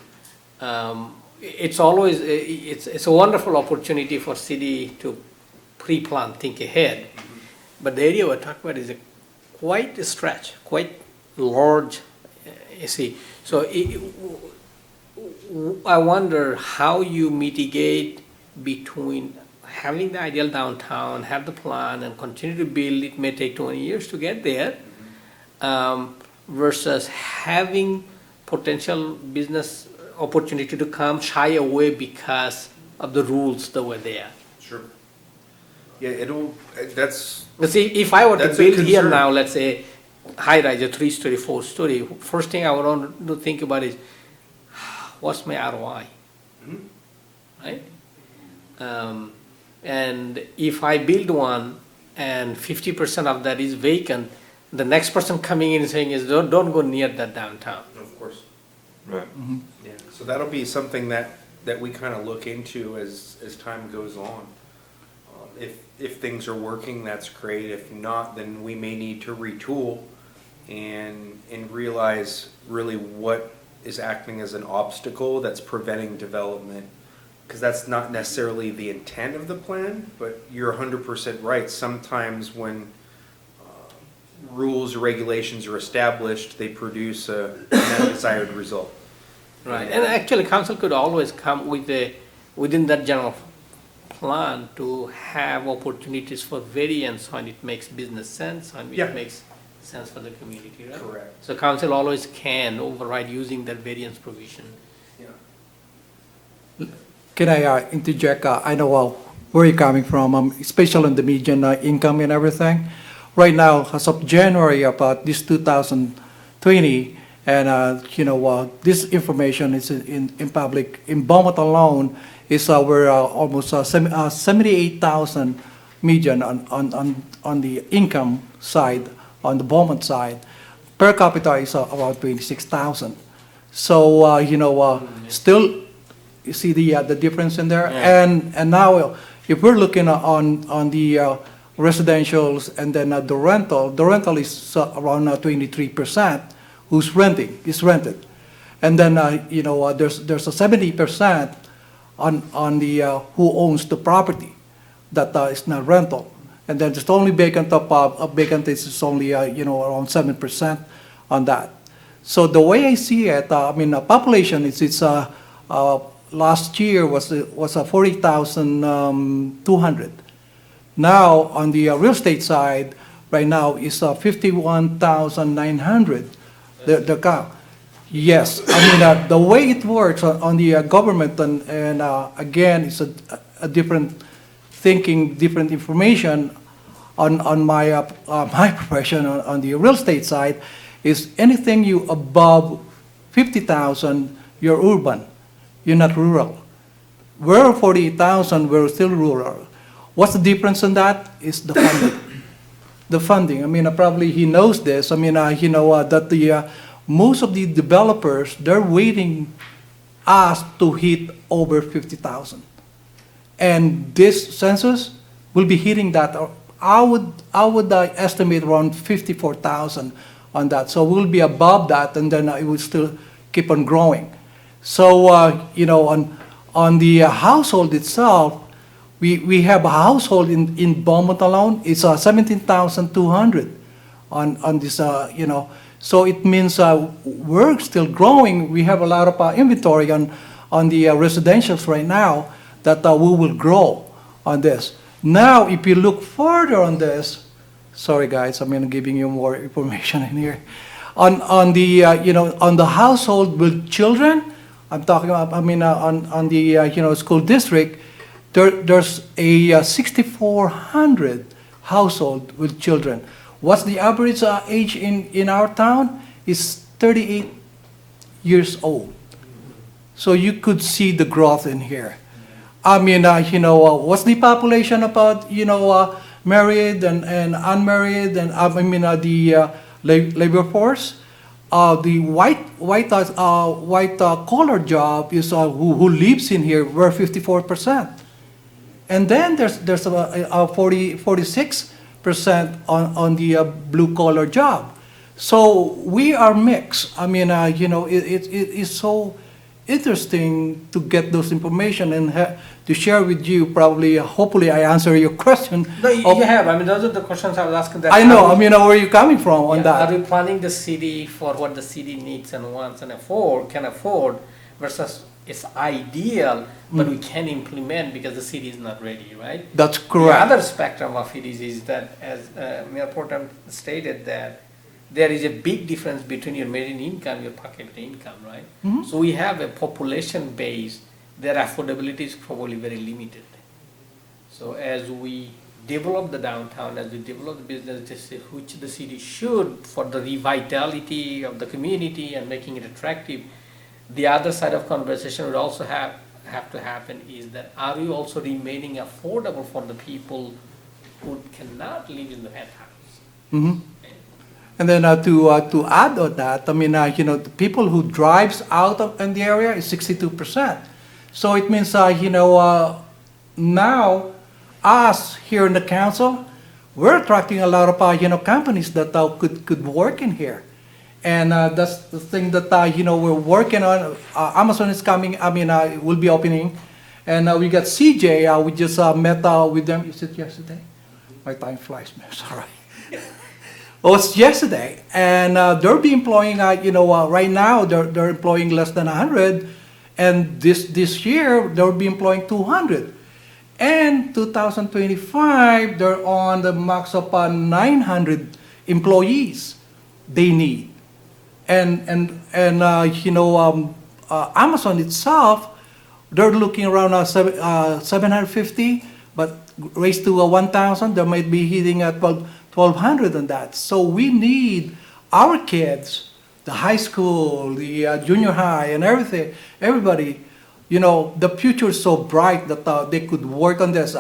It's always, it's a wonderful opportunity for city to pre-plan, think ahead. But the area we're talking about is quite a stretch, quite large, you see. So I wonder how you mitigate between having the ideal downtown, have the plan, and continue to build. It may take 20 years to get there, versus having potential business opportunity to come shy away because of the rules that were there. Sure. Yeah, that's, But see, if I were to That's a build here concern. now, let's say, high rise, a 3-story, 4-story, first thing I would want to think about is, what's my ROI, Mhm. right? And if I build one and 50% of that is vacant, the next person coming in saying is, don't go near that downtown. of course. Right. Yeah, so that'll be something that we kind of look into as time goes on. If things are working, that's great. If not, then we may need to retool and realize really what is acting as an obstacle that's preventing development. Because that's not necessarily the intent of the plan, but you're 100% right. Sometimes when rules or regulations are established, they produce an undesired result. Right, and actually council could always come within that general plan to have opportunities for variance when it makes business sense, when Yeah. it makes sense for the community, right? Correct. So council always can override using that variance provision. Yeah. Can I interject? I know where you're coming from, especially on the median income and everything. Right now, as of January about this 2020, and this information is in public. In Beaumont alone, we're almost 78,000 median on the income side, on the Beaumont side. Per capita is around 26,000. So still. You see the difference in there? Yeah. And now, if we're looking on the residentials and then the rental is around 23% who's is rented. And then, there's a 70% on the who owns the property that is not rental. And then just only vacant vacant is only, around 7% on that. So the way I see it, population it's last year was 40,200. Now on the real estate side, right now is 51,900. The count. Yes, the way it works on the government and again it's a different thinking, different information on my my profession on the real estate side is anything you above 50,000 you're urban. You're not rural. We're 48,000, we're still rural. What's the difference in that? Is the funding. The funding, probably he knows this. That most of the developers, they're waiting us to hit over 50,000. And this census will be hitting that. I would estimate around 54,000 on that. So we'll be above that, and then it will still keep on growing. So, on the household itself, we have a household in Beaumont alone, it's 17,200 on this, So it means we're still growing. We have a lot of inventory on the residentials right now that we will grow on this. Now, if you look further on this, sorry guys, I'm giving you more information in here. On the on the household with children, I'm talking about. On the school district, there's a 6,400 household with children. What's the average age in our town? Is 38 years old. So you could see the growth in here. What's the population about, married and unmarried and, the labor force? The white collar job is who lives in here, we're 54%. And then there's 46% on the blue collar job. So we are mixed. It is so interesting to get those information and to share with you. Probably, hopefully, I answer your question. No, you have. Those are the questions I was asking. That I know. Where are you coming from on that? Are you planning the city for what the city needs and wants and can afford versus it's ideal, but we can implement because the city is not ready, right? That's correct. The other spectrum of it is that, as Mayor Portam stated, that there is a big difference between your median income, your per capita income, right? Mhm. So we have a population base, their affordability is probably very limited. So as we develop the downtown, as we develop the business, which the city should for the revitality of the community and making it attractive, the other side of conversation would also have to happen is that are you also remaining affordable for the people who cannot live in the penthouse? Mhm. And then to add on that, the people who drives out of in the area is 62%. So it means, now us here in the council, we're attracting a lot of, companies that could work in here. And that's the thing that, we're working on. Amazon is coming, it will be opening. And we got CJ, we just met with them, is it yesterday? My time flies, man, sorry. Well, it's yesterday, and they'll be employing, right now they're employing less than 100, and this year they'll be employing 200. And 2025, they're on the max of 900 employees they need. And Amazon itself, they're looking around 750, but raised to 1,000, they might be hitting at 1,200 on that. So we need our kids, the high school, the junior high, and everybody, the future is so bright that they could work on this.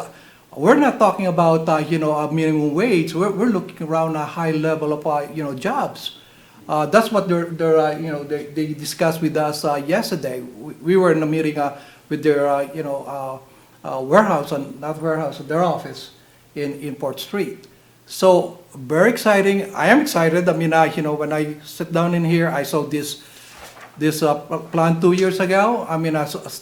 We're not talking about, a minimum wage. We're looking around a high level of, jobs. That's what they discussed with us yesterday. We were in a meeting with their, warehouse, their office in Port Street. So very exciting. I am excited. When I sit down in here, I saw this plan 2 years ago.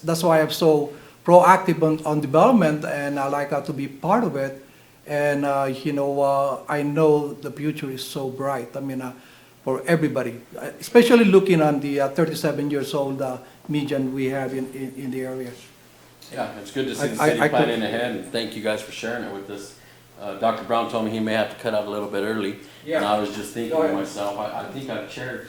That's why I'm so proactive on development, and I like to be part of it. And I know the future is so bright. For everybody, especially looking on the 37 years old median we have in the area. Yeah, it's good to see the city planning ahead, and thank you guys for sharing it with us. Dr. Brown told me he may have to cut out a little bit early, and I was just thinking to myself, I think I've chaired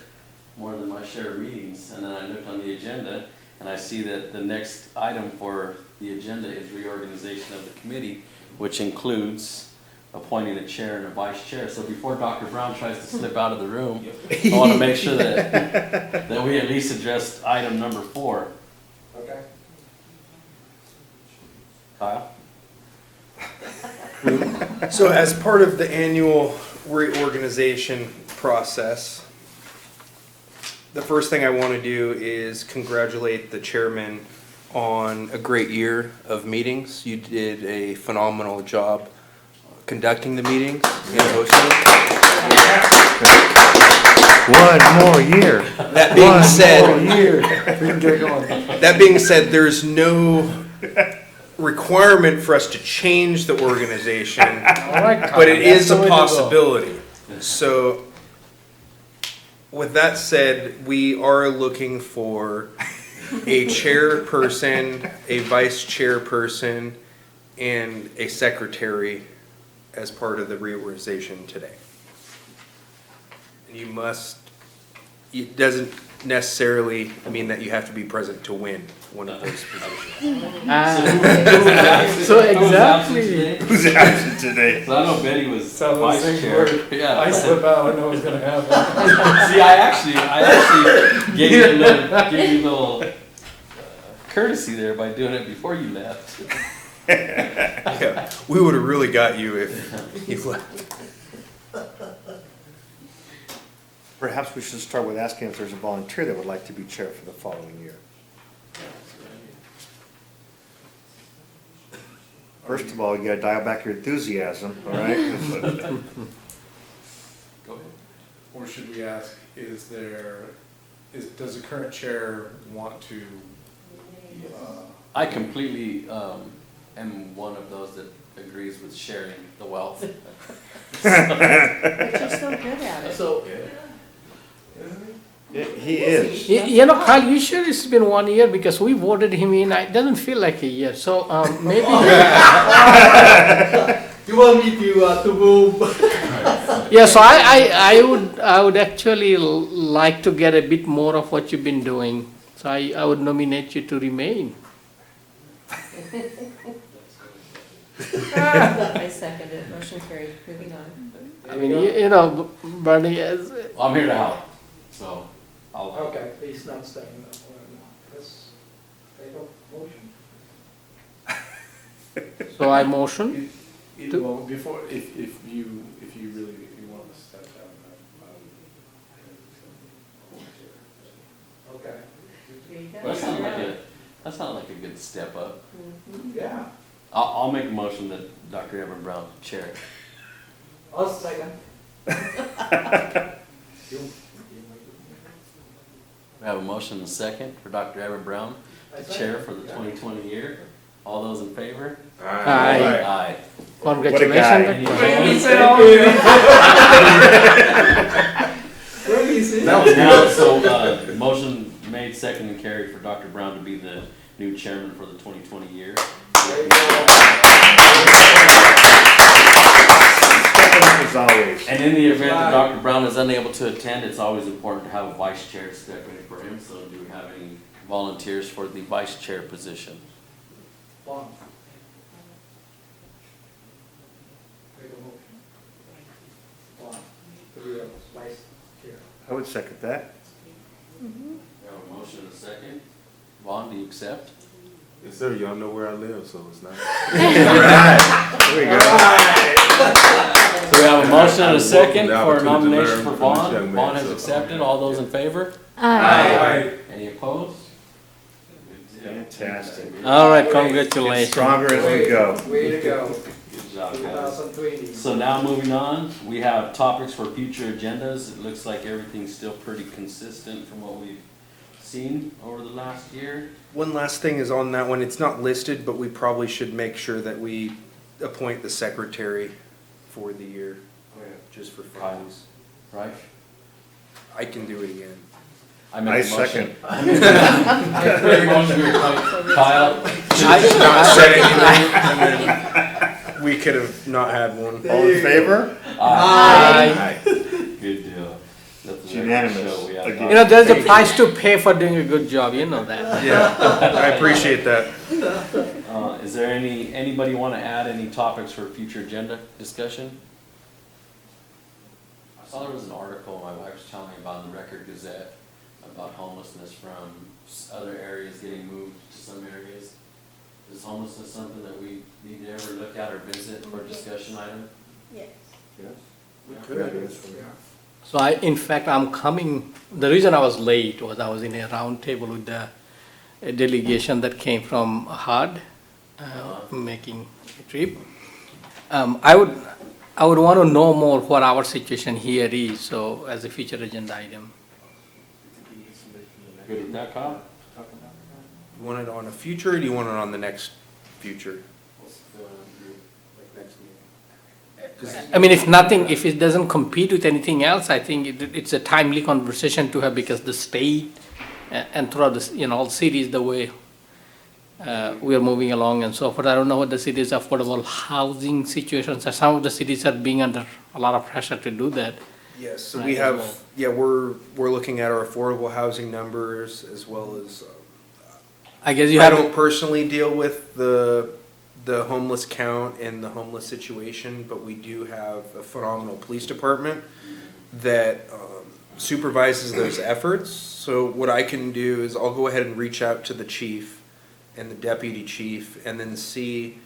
more than my share of meetings, and then I looked on the agenda, and I see that the next item for the agenda is reorganization of the committee, which includes appointing a chair and a vice chair. So before Dr. Brown tries to slip out of the room, I want to make sure that we at least address item number 4. Okay. Kyle? So as part of the annual reorganization process, the first thing I want to do is congratulate the chairman on a great year of meetings. You did a phenomenal job conducting the meetings and hosting. One more year. That being said, there's no requirement for us to change the organization, but it is a possibility. So with that said, we are looking for a chairperson, a vice chairperson, and a secretary as part of the reorganization today. You must, it doesn't necessarily mean that you have to be present to win one of those positions. So exactly. Who's absent today? So I know Betty was Sound the vice same chair. word. Yeah. I slip out, I know what's gonna happen. See, I actually gave you a little courtesy there by doing it before you left. Yeah, we would have really got you if you left. Perhaps we should start with asking if there's a volunteer that would like to be chair for the following year. First of all, you gotta dial back your enthusiasm, all right? Go ahead. Or should we ask, does the current chair want to, I completely am one of those that agrees with sharing the wealth. But you're so good at it. So, He is. You know, Kyle, you sure it's been 1 year because we voted him in. It doesn't feel like a year. So maybe. You want me to move? Yeah. So I would actually like to get a bit more of what you've been doing. So I would nominate you to remain. I second it, motion carried, moving on. I mean, you know, Bernie, I'm here to help, so I'll. Okay, please not second that one. Let's take a motion. so I motion. well, before, if you want to step down, Okay. There you go. That sounds like a good step up. Yeah. I'll make a motion that Dr. Evan Brown chair. I'll second. We have a motion and a second for Dr. Evan Brown to chair for the 2020 year. All those in favor? Aye. Aye. Congratulations. Any opposed? Now, so, motion made, second, and carried for Dr. Brown to be the new chairman for the 2020 year. As always. And in the event that Dr. Brown is unable to attend, it's always important to have a vice chair step in for him. So do we have any volunteers for the vice chair position? One. Take a motion. One, three of us, vice chair. I would second that. We have a motion and a second. Vaughn, do you accept? Yes, sir. Y'all know where I live, so it's not. There we go. So we have a motion and a second The for a opportunity to nomination learn for from this Vaughn. young man, Vaughn has so- accepted. All those in favor? Aye. Any opposed? Fantastic. All right, Get congratulations. stronger as we go. Way to go. Good job, guys. 2020. So now moving on, we have topics for future agendas. It looks like everything's still pretty consistent from what we've seen over the last year. One last thing is on that one, it's not listed, but we probably should make sure that we appoint the secretary for the year, just for funds. Right? I can do it again. I make I a motion. second. I make a motion to appoint Kyle. Not said anything, and then we could have not had one. All in favor? Aye. Good deal. That's It's the next unanimous. show we have. Again. You know, there's a price to pay for doing a good job. You know that. Yeah, I appreciate that. Is there anybody want to add any topics for future agenda discussion? I saw there was an article my wife was telling me about in the Record Gazette about homelessness from other areas getting moved to some areas. Is homelessness something that we need to ever look at or visit for a discussion item? Yes. So in fact, I'm coming, the reason I was late was I was in a round table with a delegation that came from HUD, making a trip. I would want to know more what our situation here is, so as a future agenda item. Good with that, Kyle? You want it on a future, or do you want it on the next future? Like next meeting? I mean, if nothing, if it doesn't compete with anything else, I think it's a timely conversation to have because the state and throughout the, all cities, the way we are moving along and so forth. I don't know what the city's affordable housing situations are. Some of the cities are being under a lot of pressure to do that. Yes, so Right, we as have, well. yeah, we're looking at our affordable housing numbers as well as, I guess you I have, don't personally deal with the homeless count and the homeless situation, but we do have a phenomenal police department that supervises those efforts. So what I can do is I'll go ahead and reach out to the chief and the deputy chief and then see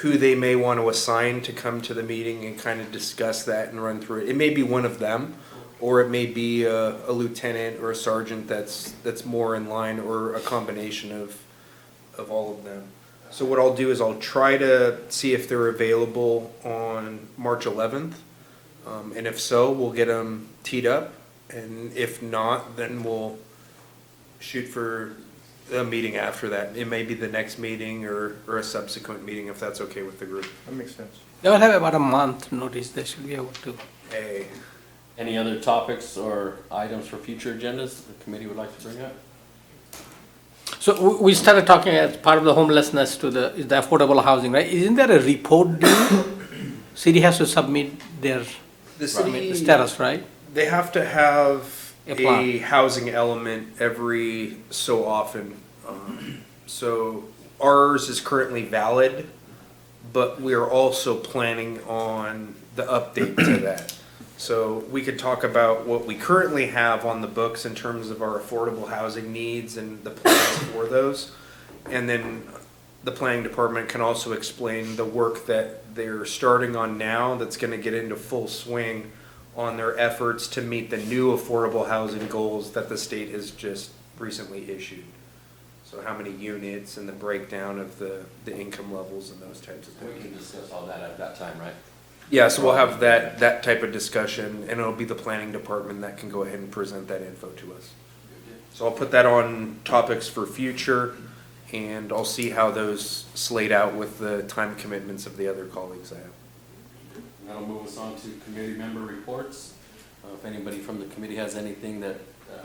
who they may want to assign to come to the meeting and kind of discuss that and run through it. It may be one of them, or it may be a lieutenant or a sergeant that's more in line, or a combination of all of them. So what I'll do is I'll try to see if they're available on March 11th. And if so, we'll get them teed up. And if not, then we'll shoot for a meeting after that. It may be the next meeting or a subsequent meeting, if that's okay with the group. That makes sense. they will have about a month notice. They should be able to. Hey, Any other topics or items for future agendas the committee would like to bring up? So we started talking as part of the homelessness to the affordable housing, right? Isn't there a report due? City has to submit their the city, status, right? they have to have A plan. a housing element every so often. So ours is currently valid, but we are also planning on the update to that. So we could talk about what we currently have on the books in terms of our affordable housing needs and the plans for those. And then the planning department can also explain the work that they're starting on now that's going to get into full swing on their efforts to meet the new affordable housing goals that the state has just recently issued. So how many units and the breakdown of the income levels and those types of We things. can discuss all that at that time, right? Yeah, so we'll have that type of discussion, and it'll be the planning department that can go ahead and present that info to us. So I'll put that on topics for future, and I'll see how those slate out with the time commitments of the other colleagues I have. That'll move us on to committee member reports. If anybody from the committee has anything that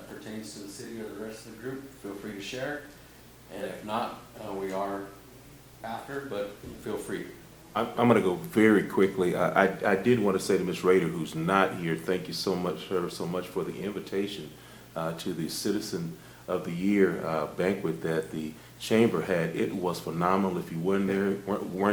pertains to the city or the rest of the group, feel free to share. And if not, we are after, but feel free. I'm going to go very quickly. I did want to say to Ms. Rader, who's not here, thank you so much for the invitation to the Citizen of the Year banquet that the Chamber had. It was phenomenal. If you weren't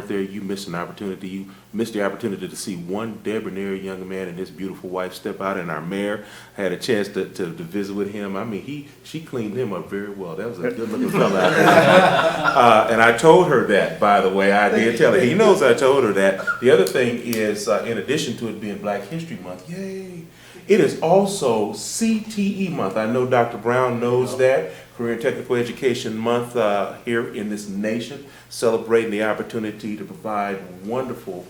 there, you missed an opportunity. You missed the opportunity to see one debonair young man and his beautiful wife step out, and our mayor had a chance to visit with him. I mean, she cleaned him up very well. That was a good-looking fella out there. And I told her that, by the way. I did tell her. He knows I told her that. The other thing is, in addition to it being Black History Month, yay, it is also CTE Month. I know Dr. Brown knows that. Career and Technical Education Month here in this nation, celebrating the opportunity to provide wonderful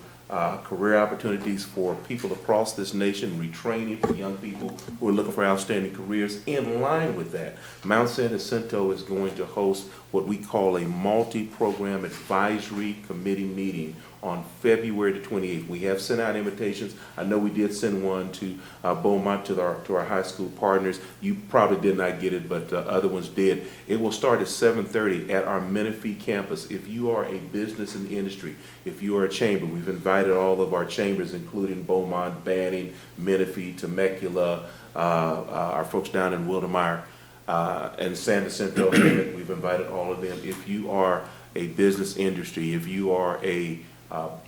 career opportunities for people across this nation, retraining for young people who are looking for outstanding careers. In line with that, Mount San Jacinto is going to host what we call a multi-program advisory committee meeting on February the 28th. We have sent out invitations. I know we did send one to Beaumont, to our high school partners. You probably did not get it, but other ones did. It will start at 7:30 at our Menifee campus. If you are a business in the industry, if you are a chamber, we've invited all of our chambers, including Beaumont, Banning, Menifee, Temecula, our folks down in Wildermeyer, and San Jacinto. We've invited all of them. If you are a business industry, if you are a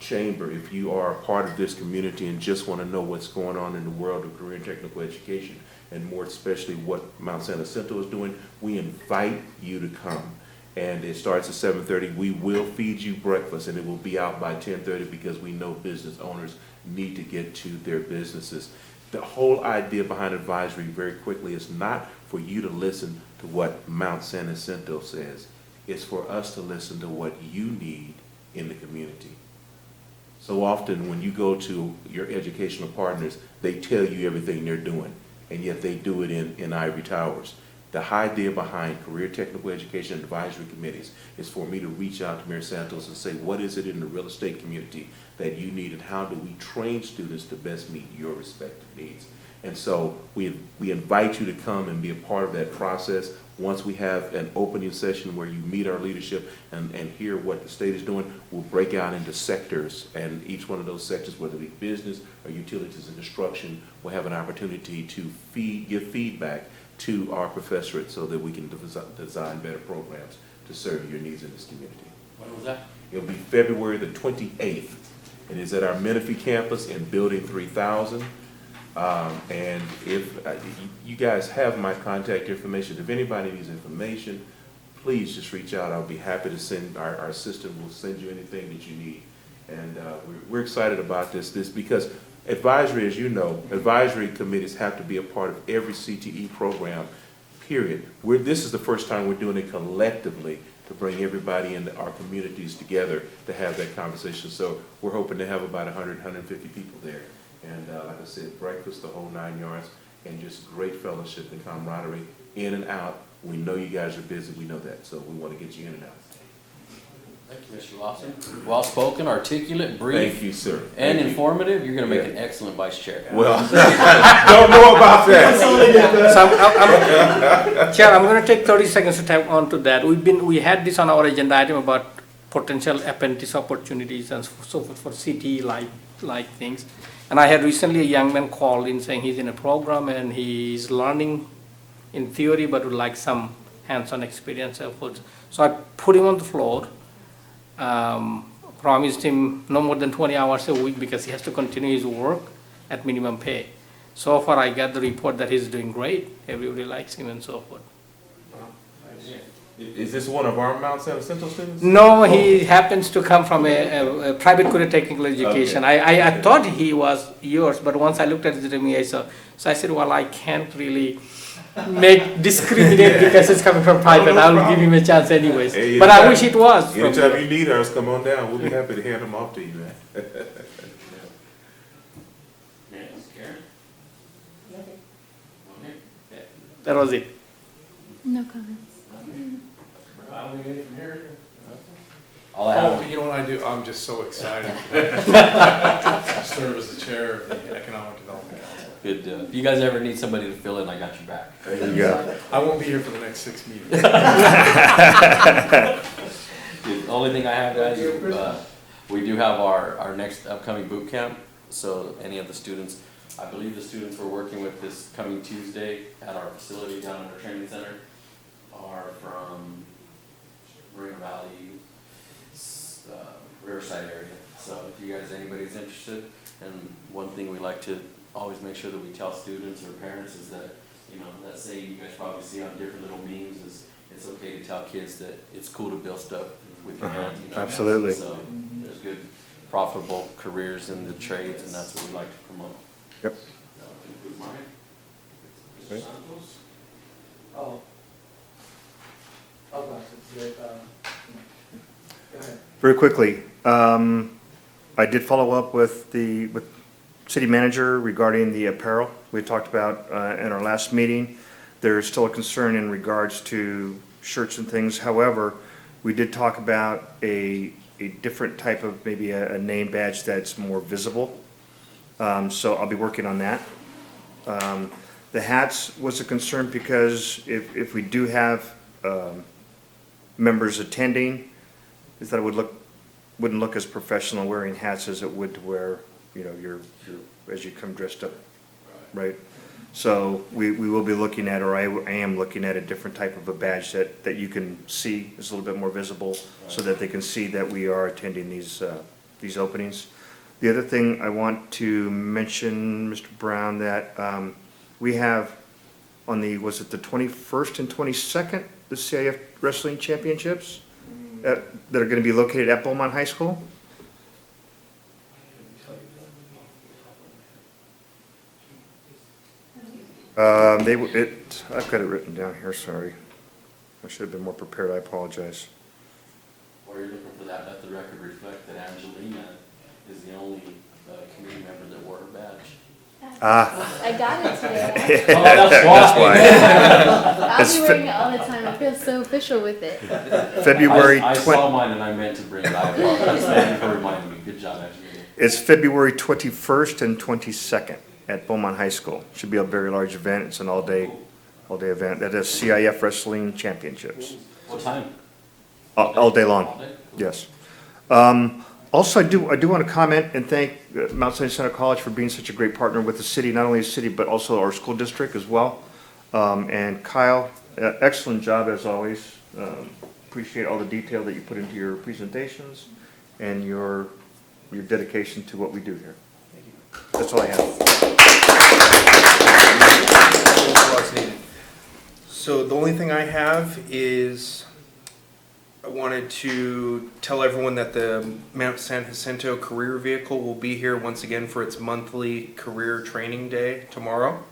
chamber, if you are a part of this community and just want to know what's going on in the world of career and technical education, and more especially what Mount San Jacinto is doing, we invite you to come. And it starts at 7:30. We will feed you breakfast, and it will be out by 10:30 because we know business owners need to get to their businesses. The whole idea behind advisory, very quickly, is not for you to listen to what Mount San Jacinto says. It's for us to listen to what you need in the community. So often when you go to your educational partners, they tell you everything they're doing, and yet they do it in ivory towers. The idea behind career technical education advisory committees is for me to reach out to Mayor Santos and say, what is it in the real estate community that you need, and how do we train students to best meet your respective needs? And so we invite you to come and be a part of that process. Once we have an opening session where you meet our leadership and hear what the state is doing, we'll break out into sectors, and each one of those sectors, whether it be business or utilities and construction, will have an opportunity to give feedback to our professorate so that we can design better programs to serve your needs in this community. When was that? It'll be February the 28th, and it's at our Menifee campus in Building 3000. And if you guys have my contact information, if anybody needs information, please just reach out. I'll be happy to send, our assistant will send you anything that you need. And we're excited about this because advisory, as you know, advisory committees have to be a part of every CTE program, period. This is the first time we're doing it collectively to bring everybody in our communities together to have that conversation. So we're hoping to have about 100, 150 people there. And like I said, breakfast, the whole 9 yards, and just great fellowship and camaraderie in and out. We know you guys are busy, we know that, so we want to get you in and out. Thank you, Mr. Lawson. Well-spoken, articulate, brief. Thank you, sir. And Thank you. informative. You're gonna make Yeah. an excellent vice chair. Well, don't know about that. So Chair, I'm gonna take 30 seconds to tap on to that. We had this on our agenda item about potential apprentice opportunities and so forth for CTE like things. And I had recently a young man called in saying he's in a program and he's learning in theory but would like some hands-on experience efforts. So I put him on the floor, promised him no more than 20 hours a week because he has to continue his work at minimum pay. So far I got the report that he's doing great, everybody likes him and so forth. Is this one of our Mount San Jacinto students? No, he happens to come from a private career technical education. Okay. I thought he was yours, but once I looked at his resume, I saw. So I said, well, I can't really discriminate because it's coming from private. I will give him a chance anyways. Hey, But I wish it was. from- Anytime you need ours, come on down. We'll be happy to hand them off to you, man. Yes, Karen? Nothing. Okay. That was it. No comments. I don't think any from here. All I Oh, have, you know what I do? I'm just so excited. to serve as the chair of the Economic Development Council. good, if you guys ever need somebody to fill in, I got your back. There you go. I won't be here for the next 6 meetings. The only thing I have, guys, is, we do have our next upcoming boot camp. So any of the students, I believe the students we're working with this coming Tuesday at our facility down at our training center are from Marina Valley, Riverside area. So if you guys, anybody's interested, and one thing we like to always make sure that we tell students or parents is that, you know, that saying you guys probably see on different little memes is it's okay to tell kids that it's cool to build stuff with your hands. You know? Absolutely. So there's good, profitable careers in the trades, and that's what we like to promote. Yep. That would conclude mine. Mr. Great. Santos? Oh. Oh, gosh, it's good, go ahead. Very quickly, I did follow up with city manager regarding the apparel we talked about in our last meeting. There's still a concern in regards to shirts and things. However, we did talk about a different type of, maybe a name badge that's more visible. So I'll be working on that. The hats was a concern because if we do have members attending, is that it wouldn't look as professional wearing hats as it would to wear, you know, as you come dressed up, right? So we will be looking at, or I am looking at a different type of a badge that you can see is a little bit more visible, so that they can see that we are attending these openings. The other thing I want to mention, Mr. Brown, that we have on was it the 21st and 22nd, the CIF Wrestling Championships that are going to be located at Beaumont High School? I've got it written down here, sorry. I should have been more prepared, I apologize. While you're looking for that, let the record reflect that Angelina is the only committee member that wore her badge. I got it today. Oh, that's why. I'll It's be fi- wearing it all the time. I feel so official with it. February I 20, saw mine and I meant to bring it. I apologize. Thank you for reminding me. Good job, actually. it's February 21st and 22nd at Beaumont High School. Should be a very large event. It's an all-day event. That is CIF Wrestling Championships. What time? All day long. All day? Yes. Also, I do want to comment and thank Mount St. Center College for being such a great partner with the city, not only the city, but also our school district as well. And Kyle, excellent job as always. Appreciate all the detail that you put into your presentations and your dedication to what we do here. That's all I have. So the only thing I have is I wanted to tell everyone that the Mount San Jacinto Career Vehicle will be here once again for its monthly career training day tomorrow.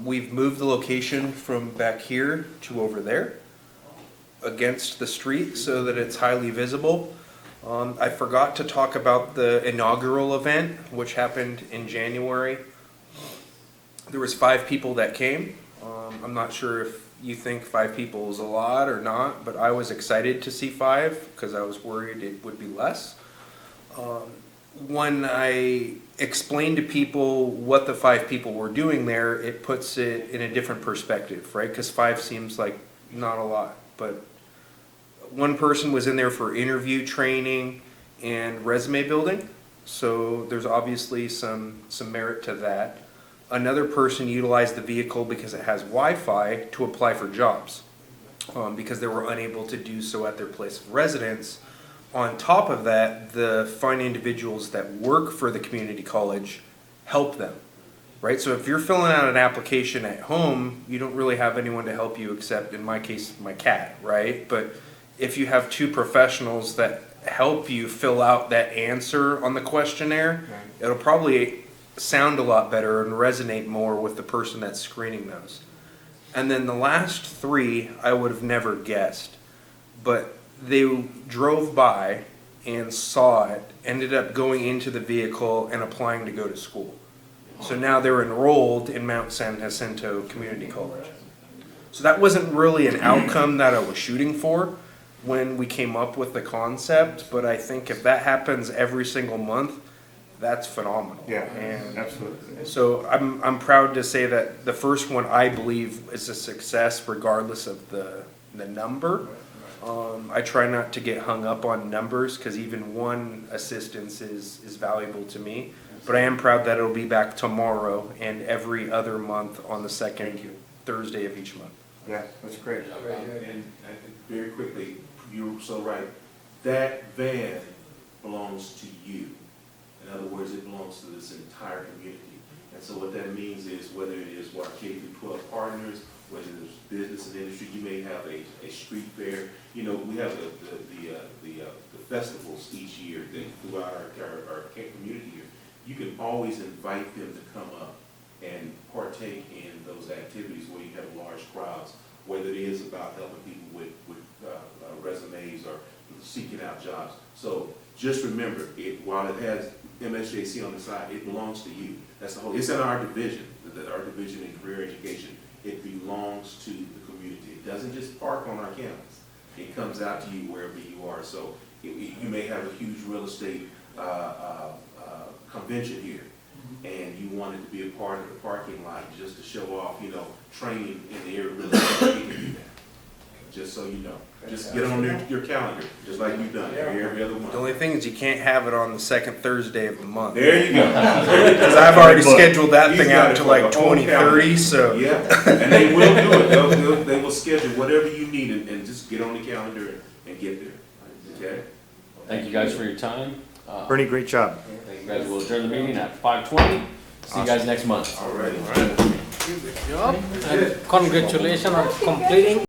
We've moved the location from back here to over there against the street so that it's highly visible. I forgot to talk about the inaugural event, which happened in January. There was 5 people that came. I'm not sure if you think 5 people is a lot or not, but I was excited to see 5 because I was worried it would be less. When I explained to people what the 5 people were doing there, it puts it in a different perspective, right? Because 5 seems like not a lot, but one person was in there for interview training and resume building, so there's obviously some merit to that. Another person utilized the vehicle because it has Wi-Fi to apply for jobs, because they were unable to do so at their place of residence. On top of that, the fine individuals that work for the community college help them, right? So if you're filling out an application at home, you don't really have anyone to help you except, in my case, my cat, right? But if you have 2 professionals that help you fill out that answer on the questionnaire, it'll probably sound a lot better and resonate more with the person that's screening those. And then the last 3 I would have never guessed, but they drove by and saw it, ended up going into the vehicle and applying to go to school. So now they're enrolled in Mount San Jacinto Community College. So that wasn't really an outcome that I was shooting for when we came up with the concept, but I think if that happens every single month, that's phenomenal. Yeah, And absolutely. so I'm proud to say that the first one I believe is a success regardless of the number. I try not to get hung up on numbers because even one assistance is valuable to me. But I am proud that it'll be back tomorrow and every other month on the second Thursday of each month. Yeah, that's great. And very quickly, you're so right. That van belongs to you. In other words, it belongs to this entire community. And so what that means is whether it is our K through 12 partners, whether it's business and industry, you may have a street fair. You know, we have the festivals each year throughout our community here. You can always invite them to come up and partake in those activities where you have large crowds, whether it is about helping people with resumes or seeking out jobs. So just remember, while it has MSJC on the side, it belongs to you. That's the whole. It's in our division, our division in career education. It belongs to the community. It doesn't just park on our campus. It comes out to you wherever you are. So you may have a huge real estate convention here, and you wanted to be a part of the parking lot just to show off, training in the area. Really, you can do that. Just so you know. Just get it on your calendar, just like you've done every other month. The only thing is you can't have it on the second Thursday of the month. There you go. Because I've already scheduled that He's thing got out it to for like the whole 2030, so. Yeah, and they will do it. They will schedule whatever you need and just get on the calendar and get there. Okay? Thank you guys for your time. Bernie, great job. Thank you guys. We'll adjourn the meeting at 5:20. See you guys next month. All right. And congratulations on completing